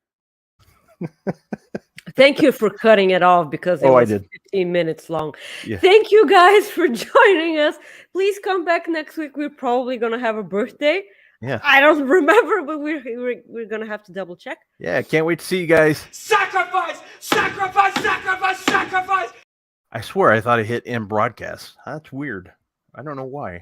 Thank you for cutting it off because it Oh, I was did. 15 minutes long. Yeah. Thank you guys for joining us. Please come back next week. We're probably gonna have a birthday. Yeah. I don't remember, but we're gonna have to double check. Yeah, can't wait to see you guys. Sacrifice! Sacrifice! Sacrifice! Sacrifice! I swear I thought I hit end broadcast. That's weird. I don't know why.